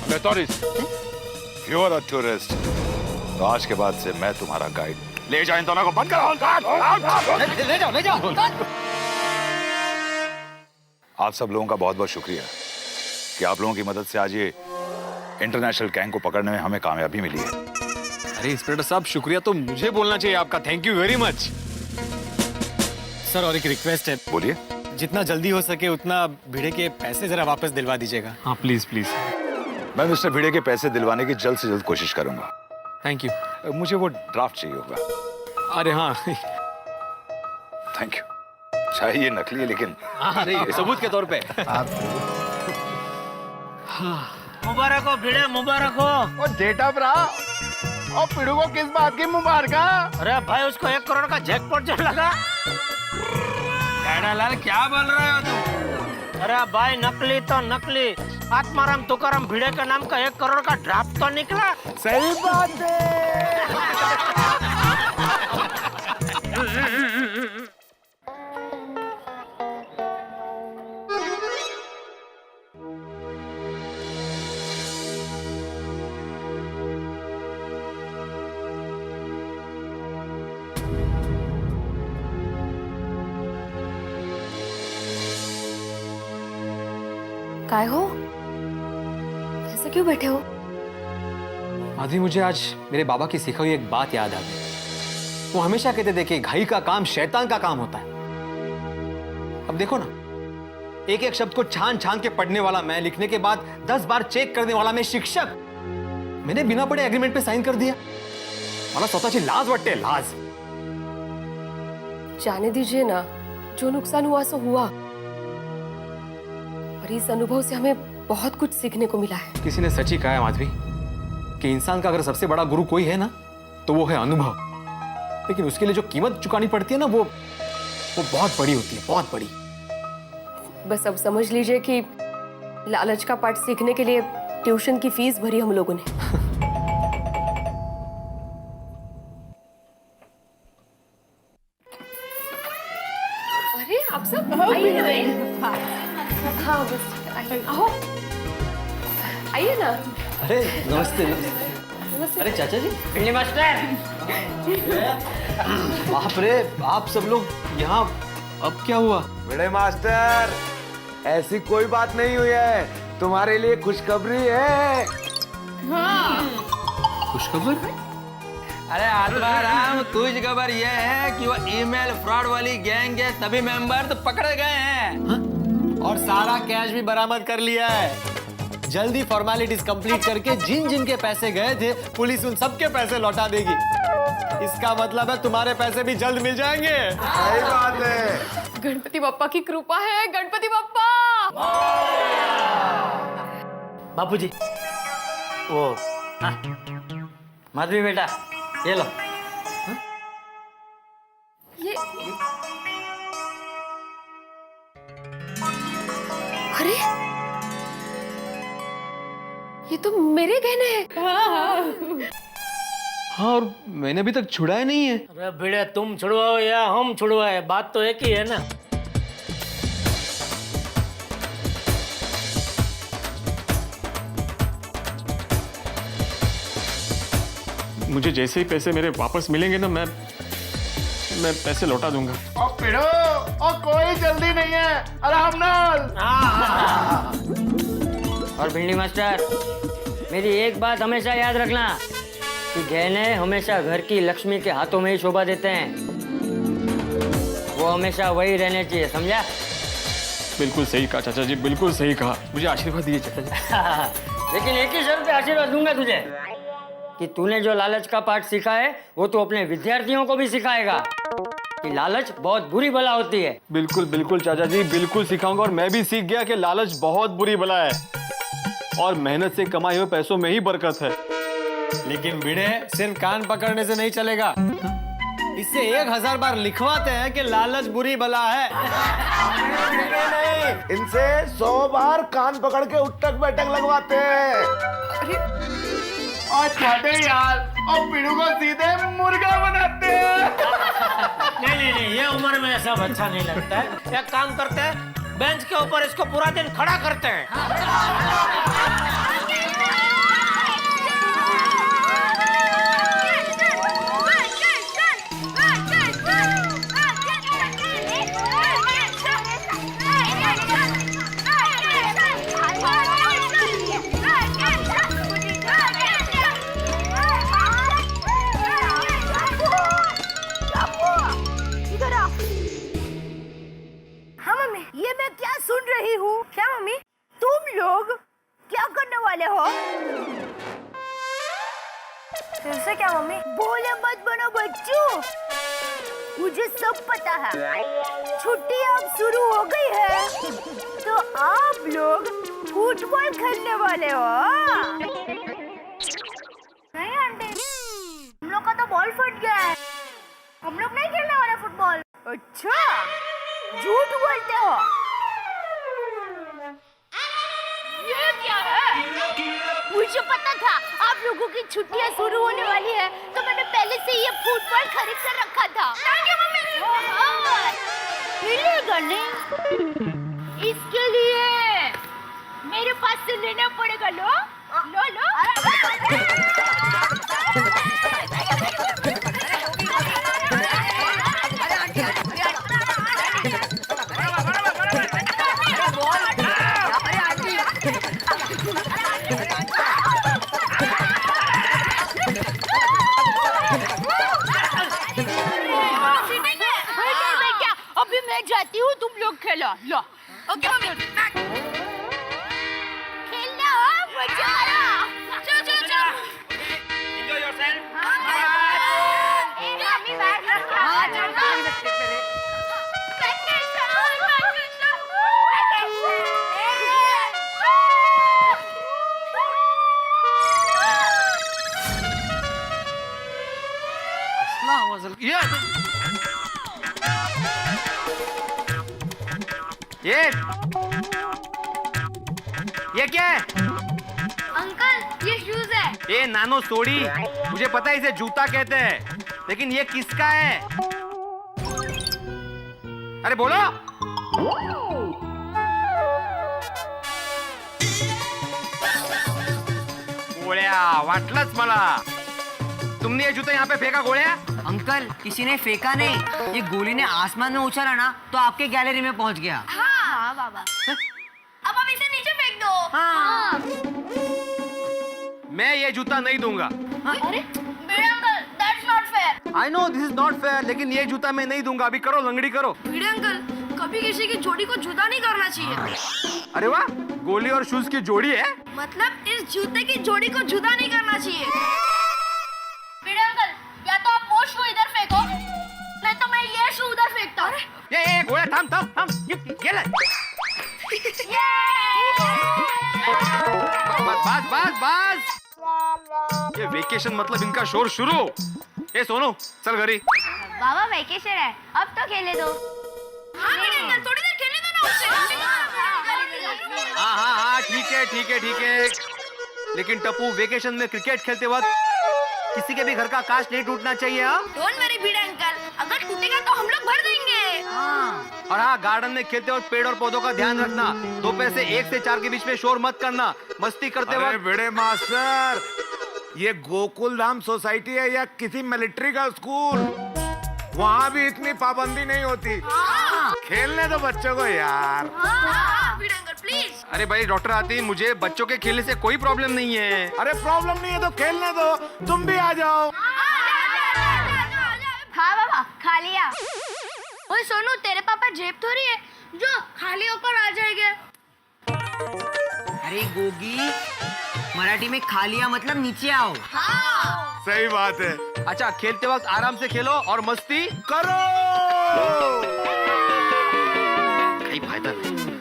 I'm a tourist. If you are a tourist तो आज के बाद से मैं तुम्हारा गाइड। ले जाओ इन दोनों को, बंद करो। ले जाओ। आप सब लोगों का बहुत बहुत शुक्रिया कि आप लोगों की मदद से आज ये इंटरनेशनल गैंग को पकड़ने में हमें कामयाबी मिली है। अरे इंस्पेक्टर साहब, शुक्रिया तो मुझे बोलना चाहिए आपका। Thank you very much. Sir और एक रिक्वेस्ट है। बोलिए। जितना जल्दी हो सके उतना भिड़े के पैसे जरा वापस दिलवा दीजिएगा। हाँ प्लीज प्लीज। मैं मिस्टर भिड़े के पैसे दिलवाने की जल्द से जल्द कोशिश करूंगा। Thank you. मुझे वो ड्राफ्ट चाहिए होगा। अरे हाँ। Thank you. चाहिए नकली है लेकिन नहीं, सबूत के तौर पे। मुबारक हो भिड़े, मुबारक हो। ओ जेठा भरा, और पिड़ू को किस बात की मुबारक? अरे भाई उसको 1 करोड़ का जैकपॉट जो लगा। लाल क्या बोल रहे हो तुम? अरे भाई नकली तो नकली, आत्माराम तुकाराम भिड़े के नाम का 1 करोड़ का ड्राफ्ट तो निकला। सही बात है। काय हो, ऐसे क्यों बैठे हो? माधवी, मुझे आज मेरे बाबा की सिखाई हुई एक बात याद आ गई। वो हमेशा कहते थे कि घाई का काम शैतान का काम होता है। अब देखो ना, एक एक शब्द को छान छान के पढ़ने वाला मैं, लिखने के बाद 10 बार चेक करने वाला मैं शिक्षक, मैंने बिना पढ़े एग्रीमेंट पे साइन कर दिया। मला स्वतःची लाज वाटते, लाज। जाने दीजिए ना, जो नुकसान हुआ सो हुआ, और इस अनुभव से हमें बहुत कुछ सीखने को मिला है। किसी ने सच ही कहा है माधवी कि इंसान का अगर सबसे बड़ा गुरु कोई है ना तो वो है अनुभव। लेकिन उसके लिए जो कीमत चुकानी पड़ती है ना, वो बहुत बड़ी होती है, बहुत बड़ी। बस अब समझ लीजिए कि लालच का पाठ सीखने के लिए ट्यूशन की फीस भरी हम लोगों ने। अरे आप सब हाँ बस आइए ना। अरे नमस्ते, नमस्ते। अरे चाचा जी, भिंडी मास्टर। बाप रे, आप सब लोग यहाँ, अब क्या हुआ? बड़े मास्टर, ऐसी कोई बात नहीं हुई है, तुम्हारे लिए खुशखबरी है। खुशखबर? अरे आत्माराम, तुझ खबर यह है कि वो ईमेल फ्रॉड वाली गैंग के सभी मेंबर तो पकड़े गए हैं। हाँ? और सारा कैश भी बरामद कर लिया है। जल्दी फॉर्मेलिटीज कंप्लीट करके जिन जिन के पैसे गए थे, पुलिस उन सबके पैसे लौटा देगी। इसका मतलब है तुम्हारे पैसे भी जल्द मिल जाएंगे। सही बात है। गणपति बप्पा की कृपा है, गणपति बप्पा। बापूजी, वो हाँ, माधवी बेटा, ये लो। ये अरे ये तो मेरे गहने हैं। हाँ, और मैंने अभी तक छुड़ाया नहीं है। अरे भिड़े, तुम छुड़वाओ या हम छुड़वाए, बात तो एक ही है ना। मुझे जैसे ही पैसे मेरे वापस मिलेंगे ना, मैं पैसे लौटा दूंगा। और पिड़ो, और कोई जल्दी नहीं है, आराम नाल। और भिंडी मास्टर, मेरी एक बात हमेशा याद रखना कि गहने हमेशा घर की लक्ष्मी के हाथों में ही शोभा देते हैं। वो हमेशा वही रहने चाहिए, समझा? बिल्कुल सही कहा चाचा जी, बिल्कुल सही कहा। मुझे आशीर्वाद दीजिए चाचा जी। लेकिन एक ही शर्त पे आशीर्वाद दूंगा तुझे कि तूने जो लालच का पाठ सीखा है वो तू अपने विद्यार्थियों को भी सिखाएगा कि लालच बहुत बुरी बला होती है। बिल्कुल बिल्कुल चाचा जी, बिल्कुल सिखाऊंगा। और मैं भी सीख गया कि लालच बहुत बुरी बला है और मेहनत से कमाए हुए पैसों में ही बरकत है। लेकिन भिड़े, सिर्फ कान पकड़ने से नहीं चलेगा। इससे 1000 बार लिखवाते हैं कि लालच बुरी बला है। नहीं, इनसे 100 बार कान पकड़ के उठक बैठक लगवाते हैं। और छाटे यार, और पिड़ू को सीधे मुर्गा बनाते हैं। नहीं, ये उम्र में सब अच्छा नहीं लगता है। एक काम करते हैं, बेंच के ऊपर इसको पूरा दिन खड़ा करते हैं। मम्मी? ये मैं क्या सुन रही हूँ? क्या मम्मी? तुम लोग क्या करने वाले हो? फिर से क्या मम्मी? बोले मत बनो बच्चों, मुझे सब पता है। छुट्टी अब शुरू हो गई है, तो आप लोग फुटबॉल खेलने वाले हो। नहीं आंटी, हम लोग का तो बॉल फट गया है, हम लोग नहीं खेलने वाले फुटबॉल। अच्छा, झूठ बोलते हो। ये क्या है? मुझे पता था आप लोगों की छुट्टियां शुरू होने वाली है, तो मैंने पहले से ये फुटबॉल खरीद कर रखा था। मिलेगा नहीं, इसके लिए मेरे पास से लेना पड़ेगा। लो लो लो। अभी मैं जाती हूँ, तुम लोग खेलो। लो ओके मम्मी। खेलना हो, मजा आ रहा। चलो चलो चलो। Enjoy yourself. मम्मी बैठ रखा। हाँ चलो। ये क्या है? अंकल ये शूज है। ये नानो सोड़ी, मुझे पता है इसे जूता कहते हैं, लेकिन ये किसका है? अरे बोलो। गोळ्या, वाटलंच मला। तुमने ये जूता यहाँ पे फेंका गोळ्या? अंकल किसी ने फेंका नहीं, ये गोली ने आसमान में उछाला ना तो आपके गैलरी में पहुंच गया। हाँ बाबा, अब आप इसे नीचे फेंक दो। हाँ। मैं ये जूता नहीं दूंगा। अरे भिड़े uncle, that's not fair। I know this is not fair, लेकिन ये जूता मैं नहीं दूंगा। अभी करो, लंगड़ी करो। भिड़े अंकल, कभी किसी की जोड़ी को जुदा नहीं करना चाहिए। अरे वाह, गोली और शूज की जोड़ी है। मतलब इस जूते की जोड़ी को जुदा नहीं करना चाहिए। भिड़े अंकल, या तो आप वो शू इधर फेंको, नहीं तो मैं ये शू उधर फेंकता हूँ। ये गोळ्या, थांब थांब थांब, ये ले। बस बस बस, ये वेकेशन मतलब इनका शोर शुरू। ए सोनू, चल घरी। बाबा वेकेशन है, अब तो खेलने दो। हाँ भिड़े अंकल, थोड़ी देर खेलने दो ना उससे। हाँ हाँ हाँ, ठीक है ठीक है ठीक है, लेकिन टप्पू वेकेशन में क्रिकेट खेलते वक्त किसी के भी घर का कांच नहीं टूटना चाहिए। हाँ डोंट वरी भिड़े अंकल, अगर टूटेगा तो हम लोग भर देंगे। और हाँ, गार्डन में खेलते वक्त पेड़ और पौधों का ध्यान रखना। दोपहर से 1 से 4 के बीच में शोर मत करना। मस्ती करते अरे वक्त। बड़े मास्टर, ये गोकुल धाम सोसाइटी है या किसी मिलिट्री का स्कूल? वहाँ भी इतनी पाबंदी नहीं होती। खेलने दो बच्चों को यार। भिड़े अंकल प्लीज। अरे भाई डॉक्टर आती, मुझे बच्चों के खेलने से कोई प्रॉब्लम नहीं है। अरे प्रॉब्लम नहीं है तो खेलने दो, तुम भी आ जाओ। हाँ बाबा, खा लिया। ओए सोनू, तेरे पापा जेब थोड़ी है जो खाली होकर आ जाएंगे। अरे गोगी, मराठी में खा लिया मतलब नीचे आओ। हाँ। सही बात है। अच्छा, खेलते वक्त आराम से खेलो और मस्ती करो। कोई फायदा नहीं।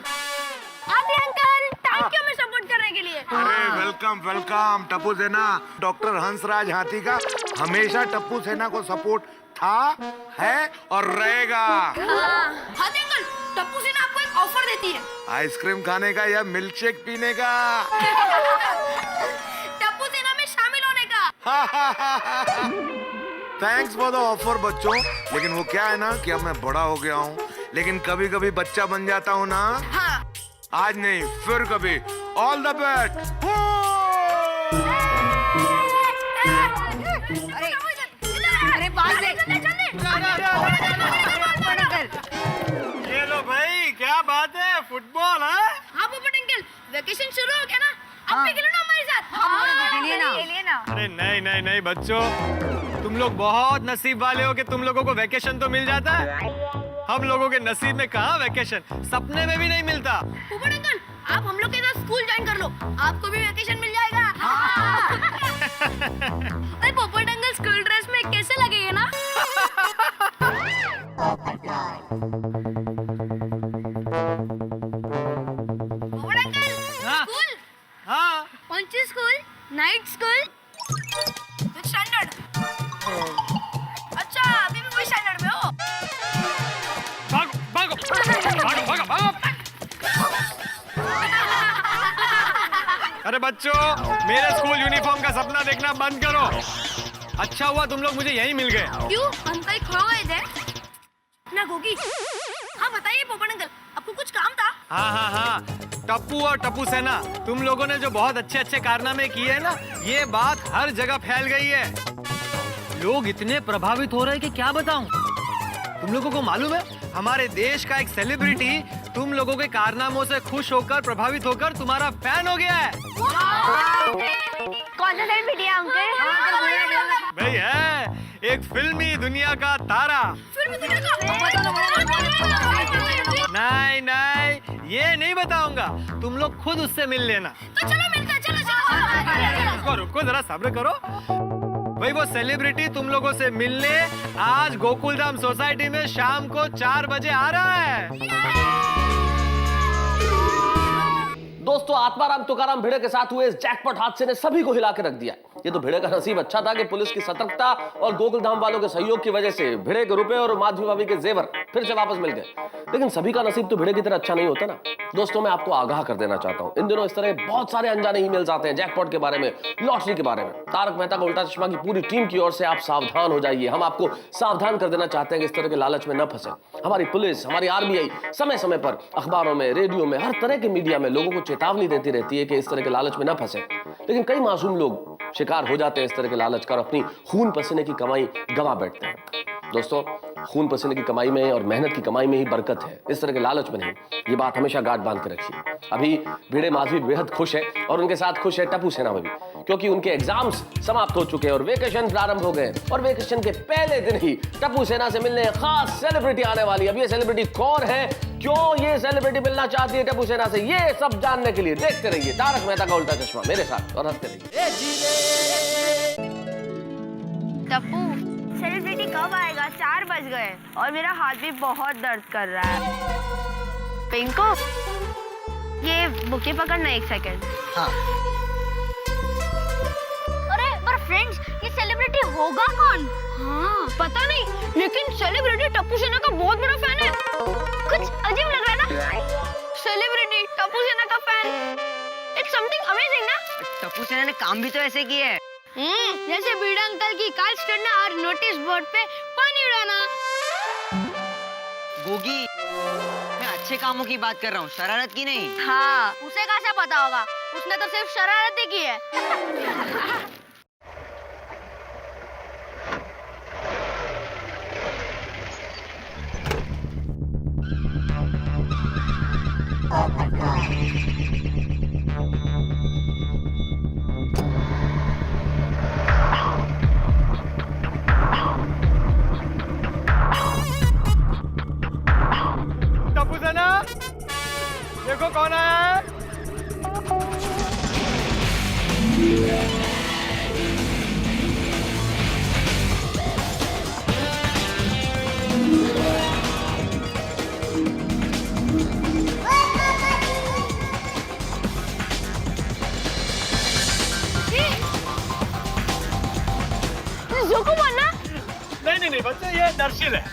आदि अंकल, थैंक यू मैं सपोर्ट करने के लिए। अरे वेलकम वेलकम टप्पू सेना। डॉक्टर हंसराज हाथी का हमेशा टप्पू सेना को सपोर्ट था, है और रहेगा। आदि अंकल, टप्पू सेना आपको एक ऑफर देती है। आइसक्रीम खाने का या मिल्क शेक पीने का? टप्पू सेना में शामिल होने का। थैंक्स फॉर द ऑफर बच्चों, लेकिन वो क्या है ना कि अब मैं बड़ा हो गया हूँ, लेकिन कभी कभी बच्चा बन जाता हूँ ना। हाँ। आज नहीं फिर कभी। All the best. अरे बात ये लो भाई, क्या बात है, फुटबॉल है। हाँ पोपट अंकल, वेकेशन शुरू हो गया ना, अब भी खेलो ना हमारे साथ। खेलिए ना। अरे नहीं नहीं नहीं बच्चों, तुम लोग बहुत नसीब वाले हो कि तुम लोगों को वेकेशन तो मिल जाता है। हम लोगों के नसीब में कहाँ वैकेशन, सपने में भी नहीं मिलता। पोपट अंकल, आप हम लोग के साथ स्कूल ज्वाइन कर लो, आपको भी वैकेशन मिल जाएगा। अरे पोपट अंकल स्कूल ड्रेस में कैसे लगेगा ना? पोपट अंकल, स्कूल? हाँ। कौन सी school? Night school? Which standard? अच्छा, अभी भी वही स्टैंडर्ड में हो? भागो भागो भागो भागो भागो। अरे बच्चों, मेरे स्कूल यूनिफॉर्म का सपना देखना बंद करो। अच्छा हुआ तुम लोग मुझे यहीं मिल गए। क्यों? हम कहीं खो गए थे ना गोगी? हाँ बताइए पोपट अंकल, आपको कुछ काम था? हाँ हाँ हाँ, टप्पू और टप्पू सेना, तुम लोगों ने जो बहुत अच्छे अच्छे कारनामे किए हैं ना, ये बात हर जगह फैल गई है। लोग इतने प्रभावित हो रहे हैं कि क्या बताऊं। तुम लोगों को मालूम है, हमारे देश का एक सेलिब्रिटी तुम लोगों के कारनामों से खुश होकर, प्रभावित होकर तुम्हारा फैन हो गया है। कौन सा सेलिब्रिटी है अंकल? भाई है एक फिल्मी दुनिया का तारा। नहीं नहीं, ये नहीं बताऊंगा, तुम लोग खुद उससे मिल लेना। तो चलो मिलकर, चलो। रुको रुको, जरा सब्र करो। भाई वो सेलिब्रिटी तुम लोगों से मिलने आज गोकुलधाम सोसाइटी में शाम को 4 बजे आ रहा है। दोस्तों, आत्माराम तुकाराम भिड़े के साथ हुए इस जैकपॉट हादसे ने सभी को हिला के रख दिया। ये तो भिड़े का नसीब अच्छा था कि पुलिस की सतर्कता और गोकुलधाम वालों के सहयोग की वजह से भिड़े के रुपए और माधवी भाभी के जेवर फिर से वापस मिल गए। लेकिन सभी का नसीब तो भिड़े की तरह अच्छा नहीं होता ना। दोस्तों, मैं आपको आगाह कर देना चाहता हूं, इन दिनों इस तरह बहुत सारे अनजाने ईमेल्स आते हैं जैकपॉट के बारे में, लॉटरी के बारे में। तारक मेहता का उल्टा चश्मा की पूरी टीम की ओर से आप सावधान हो जाइए। हम आपको सावधान कर देना चाहते हैं कि इस तरह के लालच में न फंसे। हमारी पुलिस, हमारी आरबीआई समय समय पर अखबारों में, रेडियो में, हर तरह के मीडिया में लोगों को चेतावनी देती रहती है कि इस तरह के लालच में न फंसे। लेकिन कई मासूम लोग शिकार हो जाते हैं इस तरह के लालच का और अपनी खून पसीने की कमाई गंवा बैठते हैं। दोस्तों, खून पसीने की कमाई में और मेहनत की कमाई में ही बरकत है, इस तरह के लालच में नहीं। ये बात हमेशा गांठ बांध के रखिए। अभी भिड़े माधवी बेहद खुश है और उनके साथ खुश है टप्पू सेना भी, क्योंकि उनके एग्जाम्स समाप्त हो चुके हैं और वेकेशन प्रारंभ हो गए। और वेकेशन के पहले दिन ही टप्पू सेना से मिलने खास सेलिब्रिटी आने वाली। अब ये सेलिब्रिटी कौन है, क्यों ये सेलिब्रिटी मिलना चाहती है टप्पू सेना से, ये सब जानने के लिए देखते रहिए तारक मेहता का उल्टा चश्मा मेरे साथ और हंसते रहिए। टप्पू, सेलिब्रिटी कब आएगा? 4 बज गए और मेरा हाथ भी बहुत दर्द कर रहा है। पिंको, ये बुके पकड़ना 1 सेकंड। हाँ। अरे पर फ्रेंड्स, ये सेलिब्रिटी होगा कौन? हाँ पता नहीं, लेकिन सेलिब्रिटी टप्पू सेना का बहुत बड़ा फैन है। कुछ अजीब लग रहा है ना? सेलिब्रिटी टप्पू सेना का फैन, इट्स समथिंग अमेजिंग ना? टप्पू सेना ने काम भी तो ऐसे किए हैं। जैसे भिड़े अंकल की कार्ड्स करना और नोटिस बोर्ड पे पानी उड़ाना। गोगी, मैं अच्छे कामों की बात कर रहा हूँ, शरारत की नहीं। हाँ, उसे कैसे पता होगा? उसने तो सिर्फ शरारत ही की है। टप्पू सेना, देखो कौन आया है। जोकोमोन ना? नहीं बच्चे, ये दर्शिल है।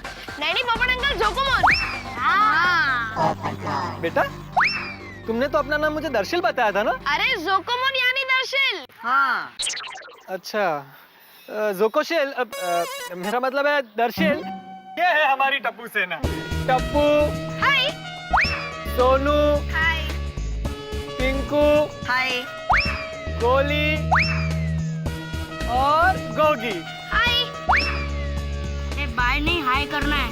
नहीं पोपट अंकल, जोकोमोन। हाँ। बेटा, तुमने तो अपना नाम मुझे दर्शिल बताया था ना? अरे जोकोमोन यानी दर्शिल। हाँ। अच्छा, जोकोशिल, मेरा मतलब है दर्शिल। ये है हमारी टप्पू सेना। टप्पू, हाय। सोनू, हाय। पिंकू, हाय। गोली और गोगी। हाय। ये बाय नहीं, हाय करना है।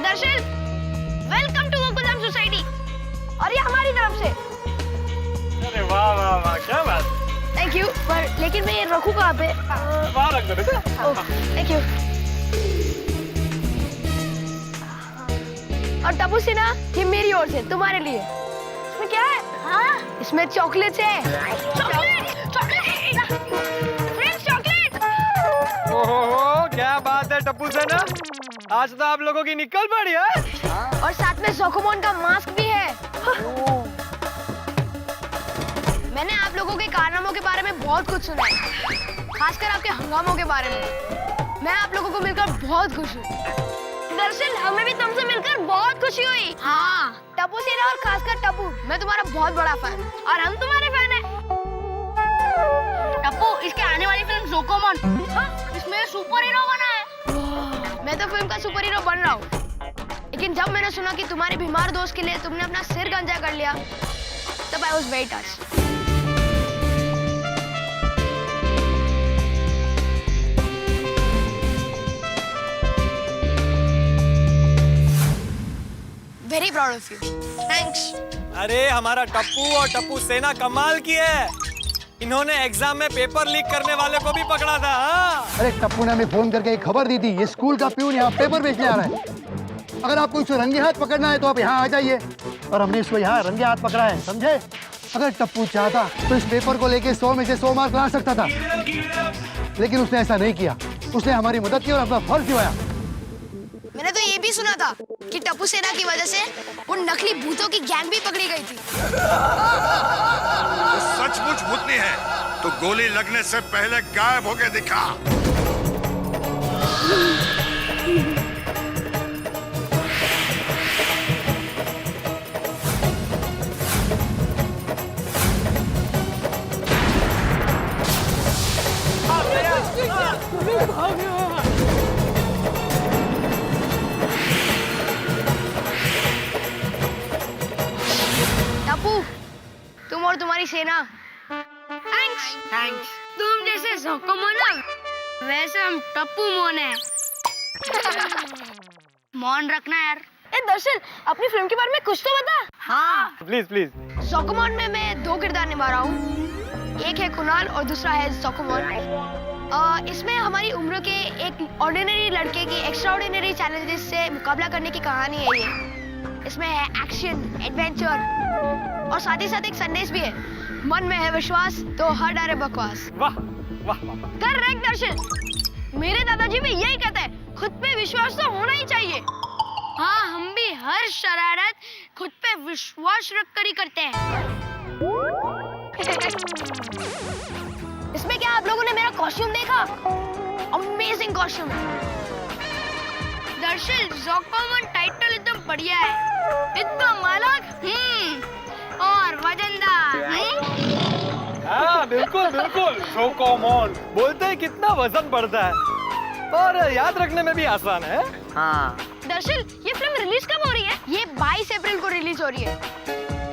दर्शन, वेलकम टू गोकुलधाम सोसाइटी। और ये हमारी तरफ से। अरे वाह वाह वाह, क्या बात। Thank you. पर लेकिन मैं ये रखूँ कहाँ पे? वहाँ रख दो बेटा। Thank you. और टप्पू सिन्हा ये मेरी ओर से तुम्हारे लिए। इसमें क्या है? हाँ? इसमें चॉकलेट है। चॉकलेट। ओहो, क्या बात है टप्पू सेना, आज तो आप लोगों की निकल पड़ी है। और साथ में ज़ोकोमोन का मास्क भी है। मैंने आप लोगों के कारनामों के बारे में बहुत कुछ सुना है, खासकर आपके हंगामों के बारे में। मैं आप लोगों को मिलकर बहुत खुश हूँ। दरअसल हमें भी तुमसे मिलकर बहुत खुशी हुई। हाँ, टप्पू सेना और खासकर टप्पू, मैं तुम्हारा बहुत बड़ा फैन और हम तुम्हारे फैन हैं। टप्पू, इसके आने वाली फिल्म ज़ोकोमोन, इसमें सुपर हीरो बना है। मैं तो फिल्म का सुपर हीरो बन रहा हूँ, लेकिन जब मैंने सुना कि तुम्हारे बीमार दोस्त के लिए तुमने अपना सिर गंजा कर लिया, तब I was very touched. Very proud of you. Thanks. अरे हमारा टप्पू और टप्पू सेना कमाल की है, इन्होंने एग्जाम में पेपर लीक करने वाले को भी पकड़ा था। हाँ? अरे टप्पू ने हमें फोन करके एक खबर दी थी, ये स्कूल का प्यून यहाँ पेपर बेचने आ रहा है। अगर आपको इसको रंगे हाथ पकड़ना है तो आप यहाँ आ जाइए। और हमने इसको यहाँ रंगे हाथ पकड़ा है, समझे? अगर टप्पू चाहता तो इस पेपर को लेके 100 में से 100 मार्क ला सकता था, लेकिन उसने ऐसा नहीं किया। उसने हमारी मदद की और अपना फर्ज निभाया। मैंने तो ये भी सुना था कि टप्पू सेना की वजह से वो नकली भूतों की गैंग भी पकड़ी गई थी। वो सचमुच भूतनी है तो गोली लगने से पहले गायब होके दिखा। टप्पू, तुम और तुम्हारी सेना, थैंक्स। थैंक्स। तुम जैसे ज़ोकोमोन, वैसे हम टप्पू मोन है। मौन रखना यार। दरअसल अपनी फिल्म के बारे में कुछ तो बता। हाँ प्लीज प्लीज। ज़ोकोमोन में मैं 2 किरदार निभा रहा हूँ, एक है कुणाल और दूसरा है ज़ोकोमोन। इसमें हमारी उम्र के एक ऑर्डिनरी लड़के की एक्स्ट्राऑर्डिनरी चैलेंजेस से मुकाबला करने की कहानी है ये। इसमें है एक्शन, एडवेंचर और साथ ही साथ एक संदेश भी है, मन में है विश्वास तो हर डारे बकवास। वाह वाह वाह। करेक्ट दर्शन, मेरे दादाजी भी यही कहते हैं, खुद पे विश्वास तो होना ही चाहिए। हाँ, हम भी हर शरारत खुद पे विश्वास रख कर ही करते हैं। इसमें क्या आप लोगों ने मेरा कॉस्ट्यूम देखा? Amazing costume. दरअसल ज़ोकोमोन टाइटल एकदम बढ़िया है, एकदम अलग और वजनदार। हाँ बिल्कुल बिल्कुल, ज़ोकोमोन बोलते हैं कितना वजन बढ़ता है और याद रखने में भी आसान है। हाँ। दरअसल ये फिल्म रिलीज कब हो रही है? ये 22 अप्रैल को रिलीज हो रही है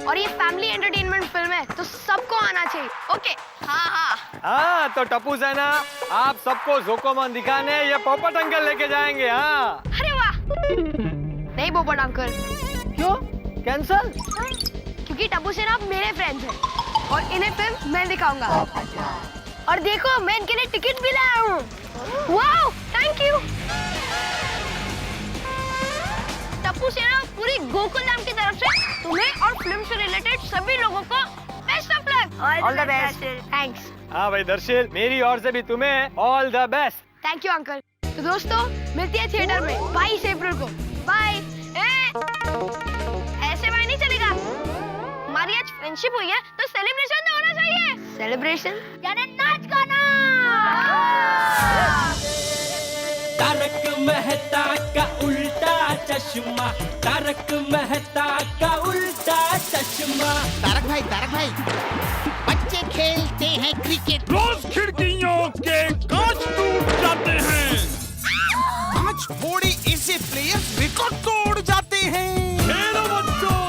और ये फैमिली एंटरटेनमेंट फिल्म है, तो सबको आना चाहिए। ओके? हाँ, तो टप्पू सेना, आप सबको ज़ोकोमोन दिखाने ये पोपट अंकल लेके जाएंगे। हाँ। अरे वाह। नहीं पोपट अंकल। क्यों? कैंसल? क्योंकि टप्पू सेना मेरे फ्रेंड्स हैं और इन्हें फिल्म मैं दिखाऊंगा। और देखो, मैं इनके लिए टिकट भी लाया हूँ। Wow, thank you. टप्पू सेना पूरी गोकुल धाम की तरफ से तुम्हें और फिल्म से रिलेटेड सभी लोगों को best of luck. All the best. Thanks. हाँ भाई दर्शिल, मेरी ओर से भी तुम्हें all the best. Thank you uncle. तो दोस्तों, मिलते हैं थिएटर में 22 अप्रैल को। बाय। ऐसे बाय नहीं चलेगा, हमारी आज फ्रेंडशिप हुई है तो सेलिब्रेशन तो होना चाहिए। सेलिब्रेशन यानी नाच गाना। तारक मेहता का उल्टा चश्मा, तारक मेहता का उल्टा चश्मा। तारक भाई, बच्चे खेलते हैं क्रिकेट, रोज खिड़कियों के कांच टूट जाते हैं, कांच फोड़े ऐसे प्लेयर्स रिकॉर्ड तोड़ जाते हैं। खेलो बच्चों।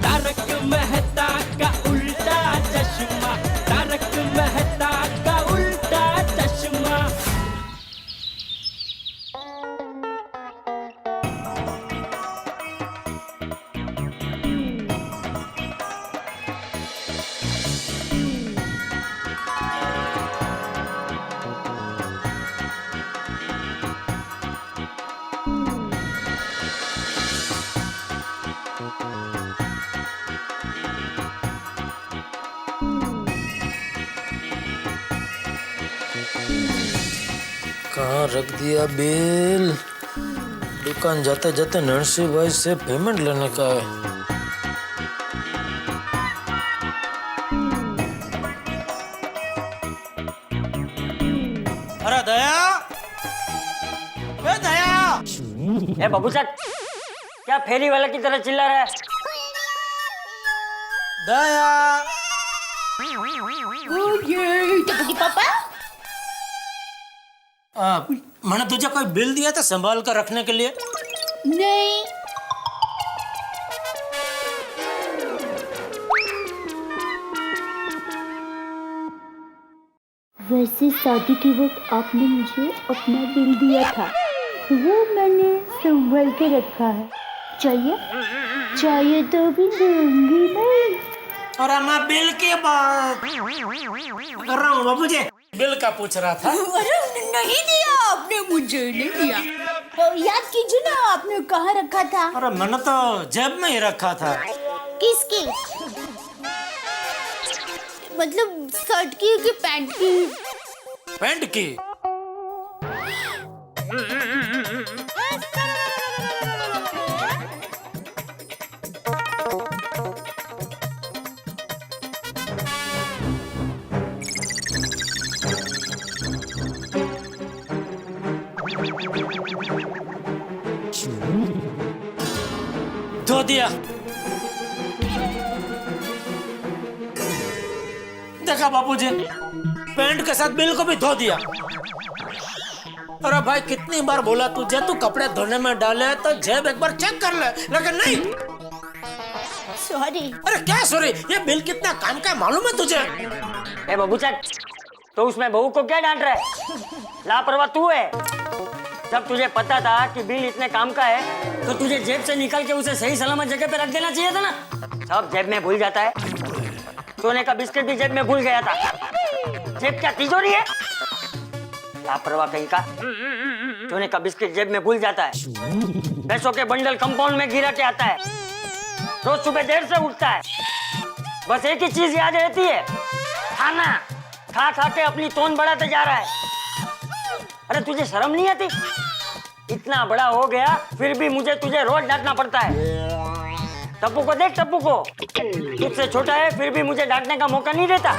तारक मेहता का उल्टा चश्मा, तारक मेहता का उल्टा चश्मा। कहाँ रख दिया बिल? दुकान जाते जाते नरसिंह भाई से पेमेंट लेने का है। अरे दया, दया, ए बबूचक, क्या फेरी वाला की तरह चिल्ला रहा है? दया, पापा मैंने तुझे कोई बिल दिया था संभाल कर रखने के लिए? नहीं। वैसे शादी के वक्त आपने मुझे अपना बिल दिया था, वो मैंने संभाल के रखा है। चाहिए? चाहिए तो भी दूंगी नहीं। और मैं बिल की बात कर रहा हूँ बाबूजी, बिल का पूछ रहा था। अरे नहीं दिया आपने मुझे, नहीं दिया। याद कीजिए ना, आपने कहाँ रखा था? अरे मैंने तो जेब में ही रखा था। किसकी? मतलब शर्ट की कि पैंट की? पैंट की। धो दिया। देखा बापूजी, पैंट के साथ बिल को भी धो दिया। अरे भाई कितनी बार बोला तुझे, तू कपड़े धोने में डाले तो जेब एक बार चेक कर ले, लेकिन नहीं। सॉरी। अरे क्या सॉरी, ये बिल कितना काम का है मालूम है तुझे? ए बबूचक, तो उसमें बहू को क्या डांट रहा है? लापरवाह तू है। जब तुझे पता था कि बिल इतने काम का है, तो तुझे जेब से निकाल के उसे सही सलामत जगह पे रख देना चाहिए था ना। सब जेब में भूल जाता है। सोने का बिस्किट भी जेब में भूल गया था। जेब क्या तिजोरी है? लापरवाह कहीं का। सोने का बिस्किट जेब में भूल जाता है। पैसों के बंडल कंपाउंड में गिरा के आता है। रोज सुबह देर से उठता है। बस एक ही चीज याद रहती है, खाना। खा खा के अपनी तोन बढ़ाते जा रहा है। अरे तुझे शर्म नहीं आती? इतना बड़ा हो गया फिर भी मुझे तुझे रोज डांटना पड़ता है। टप्पू को देख, टप्पू को। तुझसे छोटा है फिर भी मुझे डांटने का मौका नहीं देता।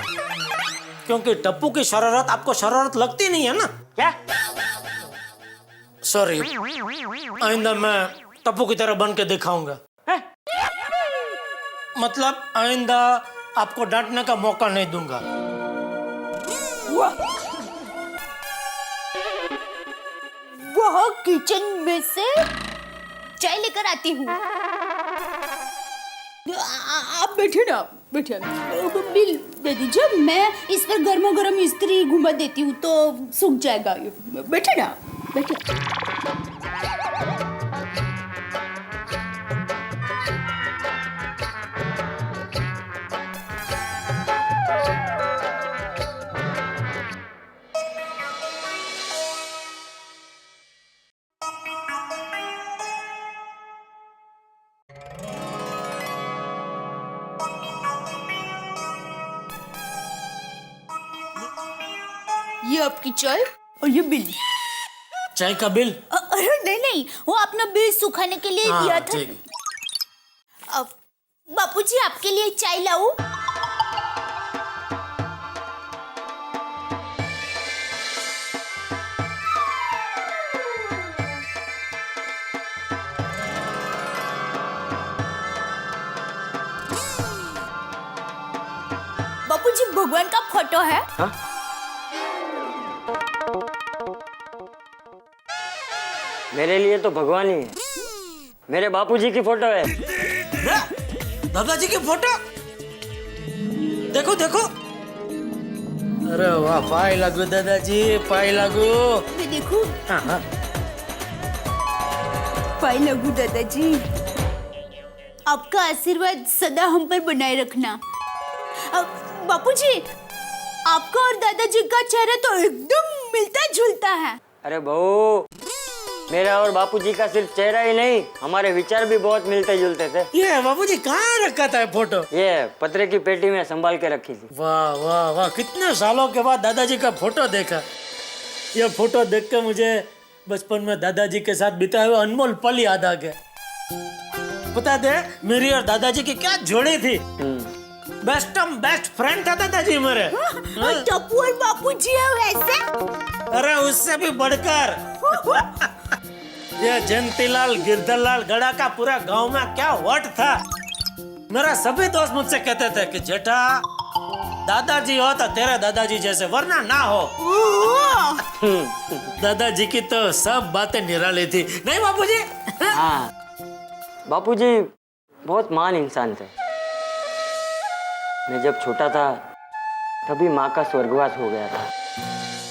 क्योंकि टप्पू की शरारत आपको शरारत लगती नहीं है ना? क्या? सॉरी, आइंदा मैं टप्पू की तरह बन के दिखाऊंगा। मतलब आइंदा आपको डांटने का मौका नहीं दूंगा। वह किचन में से चाय लेकर आती हूँ। आप बैठे ना, बैठे। बिल दे दीजिए, मैं इस पर गर्मा गर्म इस्त्री घुमा देती हूँ तो सूख जाएगा। बैठे ना, बैठे। ये आपकी चाय और ये बिल। चाय का बिल? अरे नहीं नहीं, वो अपना बिल सुखाने के लिए दिया था। अब बापूजी आपके लिए चाय लाऊं? बापूजी भगवान का फोटो है। हा? मेरे लिए तो भगवान ही है। मेरे बापूजी की फोटो है। दादाजी की फोटो? देखो देखो। अरे वाह, पाई लागू दादाजी, पाई लागू। मैं देखूं? हाँ हाँ। पाई लागू दादाजी। आपका आशीर्वाद सदा हम पर बनाए रखना। बापूजी, आपका और दादाजी का चेहरा तो एकदम मिलता जुलता है। अरे बहू, मेरा और बापूजी का सिर्फ चेहरा ही नहीं, हमारे विचार भी बहुत मिलते जुलते थे। ये बापूजी कहाँ रखा था फोटो? ये पत्रे की पेटी में संभाल के रखी थी। वाह वाह वाह, कितने सालों के बाद दादाजी का फोटो देखा। ये फोटो देख के मुझे बचपन में दादाजी के साथ बिताए हुए अनमोल पल याद आ गए। पता दे, मेरी और दादाजी की क्या जोड़ी थी। बेस्ट फ्रेंड था दादाजी मेरे। टप्पू और बापूजी है वैसे? अरे उससे भी बढ़कर। ये जयंतीलाल गिरधरलाल गड़ा का पूरा गांव में क्या वट था। मेरा सभी दोस्त मुझसे कहते थे कि जेठा दादाजी हो तो तेरे दादाजी जैसे, वरना ना हो। दादाजी की तो सब बातें निराली थी, नहीं बापूजी? हाँ, बापूजी बहुत महान इंसान थे। मैं जब छोटा था तभी माँ का स्वर्गवास हो गया था।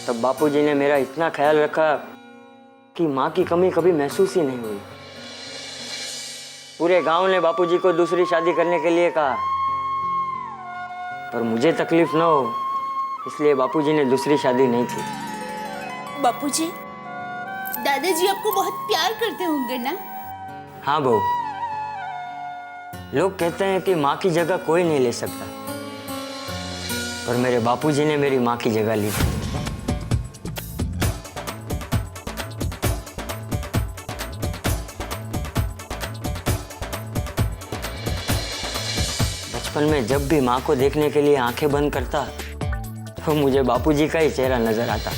तब बापूजी ने मेरा इतना ख्याल रखा कि माँ की कमी कभी महसूस ही नहीं हुई। पूरे गांव ने बापूजी को दूसरी शादी करने के लिए कहा, पर मुझे तकलीफ न हो इसलिए बापूजी ने दूसरी शादी नहीं की। बापूजी, दादाजी आपको बहुत प्यार करते होंगे ना? हाँ बहू, लोग कहते हैं कि माँ की जगह कोई नहीं ले सकता, पर मेरे बापूजी ने मेरी माँ की जगह ली। बचपन में जब भी माँ को देखने के लिए आंखें बंद करता तो मुझे बापूजी का ही चेहरा नजर आता।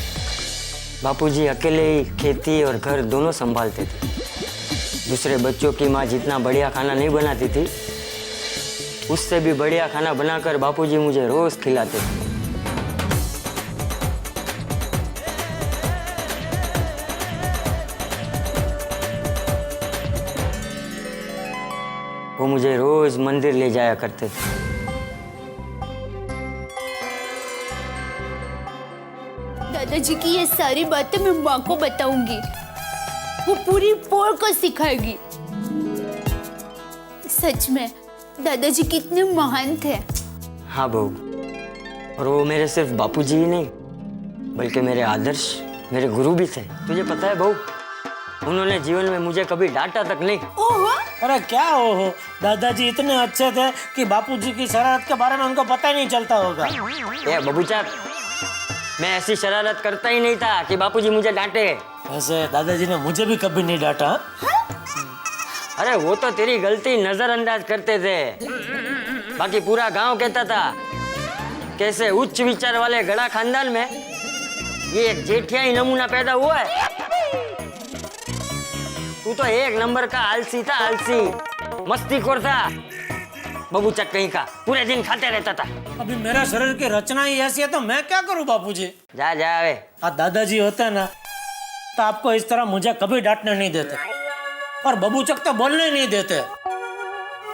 बापूजी अकेले ही खेती और घर दोनों संभालते थे। दूसरे बच्चों की माँ जितना बढ़िया खाना नहीं बनाती थी, उससे भी बढ़िया खाना बनाकर बापूजी मुझे रोज खिलाते थे। वो मुझे रोज मंदिर ले जाया करते थे। दादाजी की ये सारी बातें मैं माँ को बताऊंगी, वो पूरी पोर को सिखाएगी। सच में दादाजी कितने महान थे। हाँ बहू, और वो मेरे सिर्फ बापूजी ही नहीं बल्कि मेरे आदर्श, मेरे गुरु भी थे। तुझे पता है बहू, उन्होंने जीवन में मुझे कभी डांटा तक नहीं। ओहो, अरे क्या हो, दादाजी इतने अच्छे थे कि बापूजी की शरारत के बारे में उनको पता ही नहीं चलता होगा। ये बबूचा, मैं ऐसी शरारत करता ही नहीं था कि बापूजी मुझे डांटे। वैसे दादाजी ने मुझे भी कभी नहीं डांटा। अरे वो तो तेरी गलती नजरअंदाज करते थे, बाकी पूरा गांव कहता था कैसे उच्च विचार वाले गड़ा खानदान में ये एक जेठियाई नमूना पैदा हुआ है। तू तो एक नंबर का आलसी था, आलसी, मस्तीखोर था, बबूचा कहीं का, पूरे दिन खाते रहता था। अभी मेरा शरीर की रचना ही ऐसी है तो मैं क्या करूं बापूजी? जा जा वे। दादाजी होते ना तो आपको इस तरह मुझे कभी डांटने नहीं देते और बबूचक तो बोलने ही नहीं देते।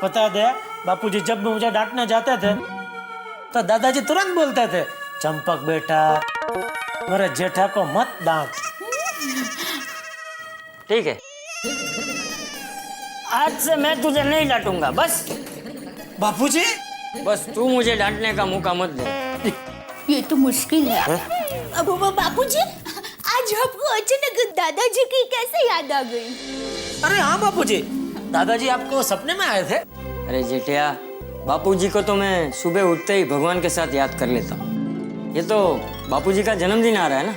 पता दे, बापूजी जब भी मुझे डांटने जाते थे तो दादाजी तुरंत बोलते थे, चंपक बेटा मेरे जेठा को मत डांट। ठीक है, आज से मैं तुझे नहीं डांटूंगा, बस। बापूजी, बस तू मुझे डांटने का मौका मत दे। ये तो मुश्किल है। अब बापूजी, आज आपको अचानक दादाजी की कैसे याद आ गई? अरे हाँ बापूजी, दादाजी आपको सपने में आए थे? अरे जेठिया, बापूजी को तो मैं सुबह उठते ही भगवान के साथ याद कर लेता हूँ। ये तो बापूजी का जन्मदिन आ रहा है ना।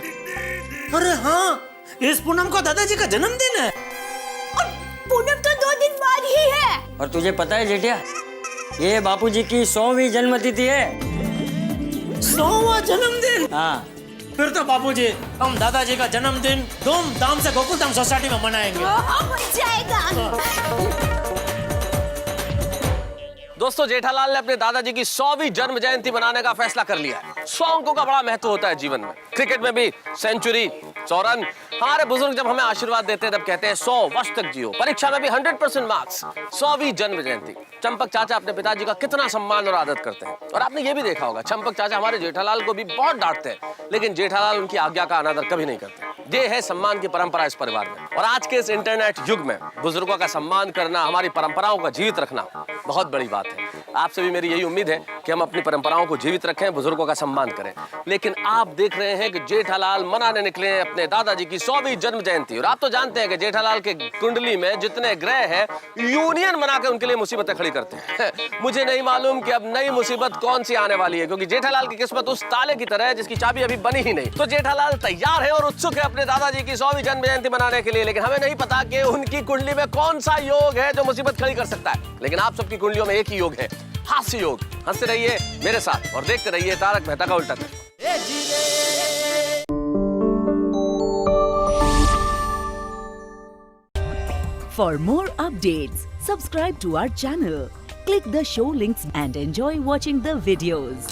अरे हाँ, इस पूनम को दादाजी का जन्मदिन है। और पूनम तो 2 दिन बाद ही है। और तुझे पता है जेठिया, ये बापूजी की 100वीं जन्मतिथि है। 100वां जन्मदिन? हाँ। फिर तो बापूजी हम दादाजी का जन्मदिन धूमधाम से गोकुलधाम सोसाइटी में मनाएंगे। मजा आएगा। दोस्तों, जेठालाल ने अपने दादाजी की 100वीं जन्म जयंती मनाने का फैसला कर लिया है। 100 अंकों का बड़ा महत्व होता है जीवन में। क्रिकेट में भी सेंचुरी, 100 रन। हमारे बुजुर्ग जब हमें आशीर्वाद देते हैं तब कहते हैं 100 वर्ष तक जियो। परीक्षा में भी 100% मार्क्स। 100वीं जन्म जयंती। चंपक चाचा अपने पिताजी का कितना सम्मान और आदर करते हैं। और आपने ये भी देखा होगा, चंपक चाचा हमारे जेठालाल को भी बहुत डांटते हैं, लेकिन जेठालाल उनकी आज्ञा का अनादर कभी नहीं करते। ये है सम्मान की परंपरा इस परिवार में। और आज के इस इंटरनेट युग में बुजुर्गों का सम्मान करना, हमारी परंपराओं को जीवित रखना बहुत बड़ी बात है। आपसे भी मेरी यही उम्मीद है कि हम अपनी परंपराओं को जीवित रखें, बुजुर्गों का सम्मान करें। लेकिन आप देख रहे हैं कि जेठालाल मनाने निकले अपने अपने दादाजी की 100वीं जन्म जयंती। और आप तो जानते हैं कि जेठालाल के कुंडली में जितने ग्रह हैं यूनियन बनाकर उनके लिए मुसीबतें खड़ी करते हैं। मुझे नहीं मालूम कि अब नई मुसीबत कौन सी आने वाली है, क्योंकि जेठालाल की किस्मत उस ताले की तरह है जिसकी चाबी अभी बनी ही नहीं। तो जेठालाल तैयार है और उत्सुक है अपने दादाजी की 100वीं जन्म जयंती मनाने के लिए, लेकिन हमें नहीं पता कि उनकी कुंडली में कौन सा योग है जो मुसीबत खड़ी कर सकता है। लेकिन आप सबकी कुंडलियों में एक ही योग है, हास्य योग। हंसते रहिए मेरे साथ और देखते रहिए तारक मेहता का उल्टा चश्मा। For more updates, subscribe to our channel, click the show links and enjoy watching the videos.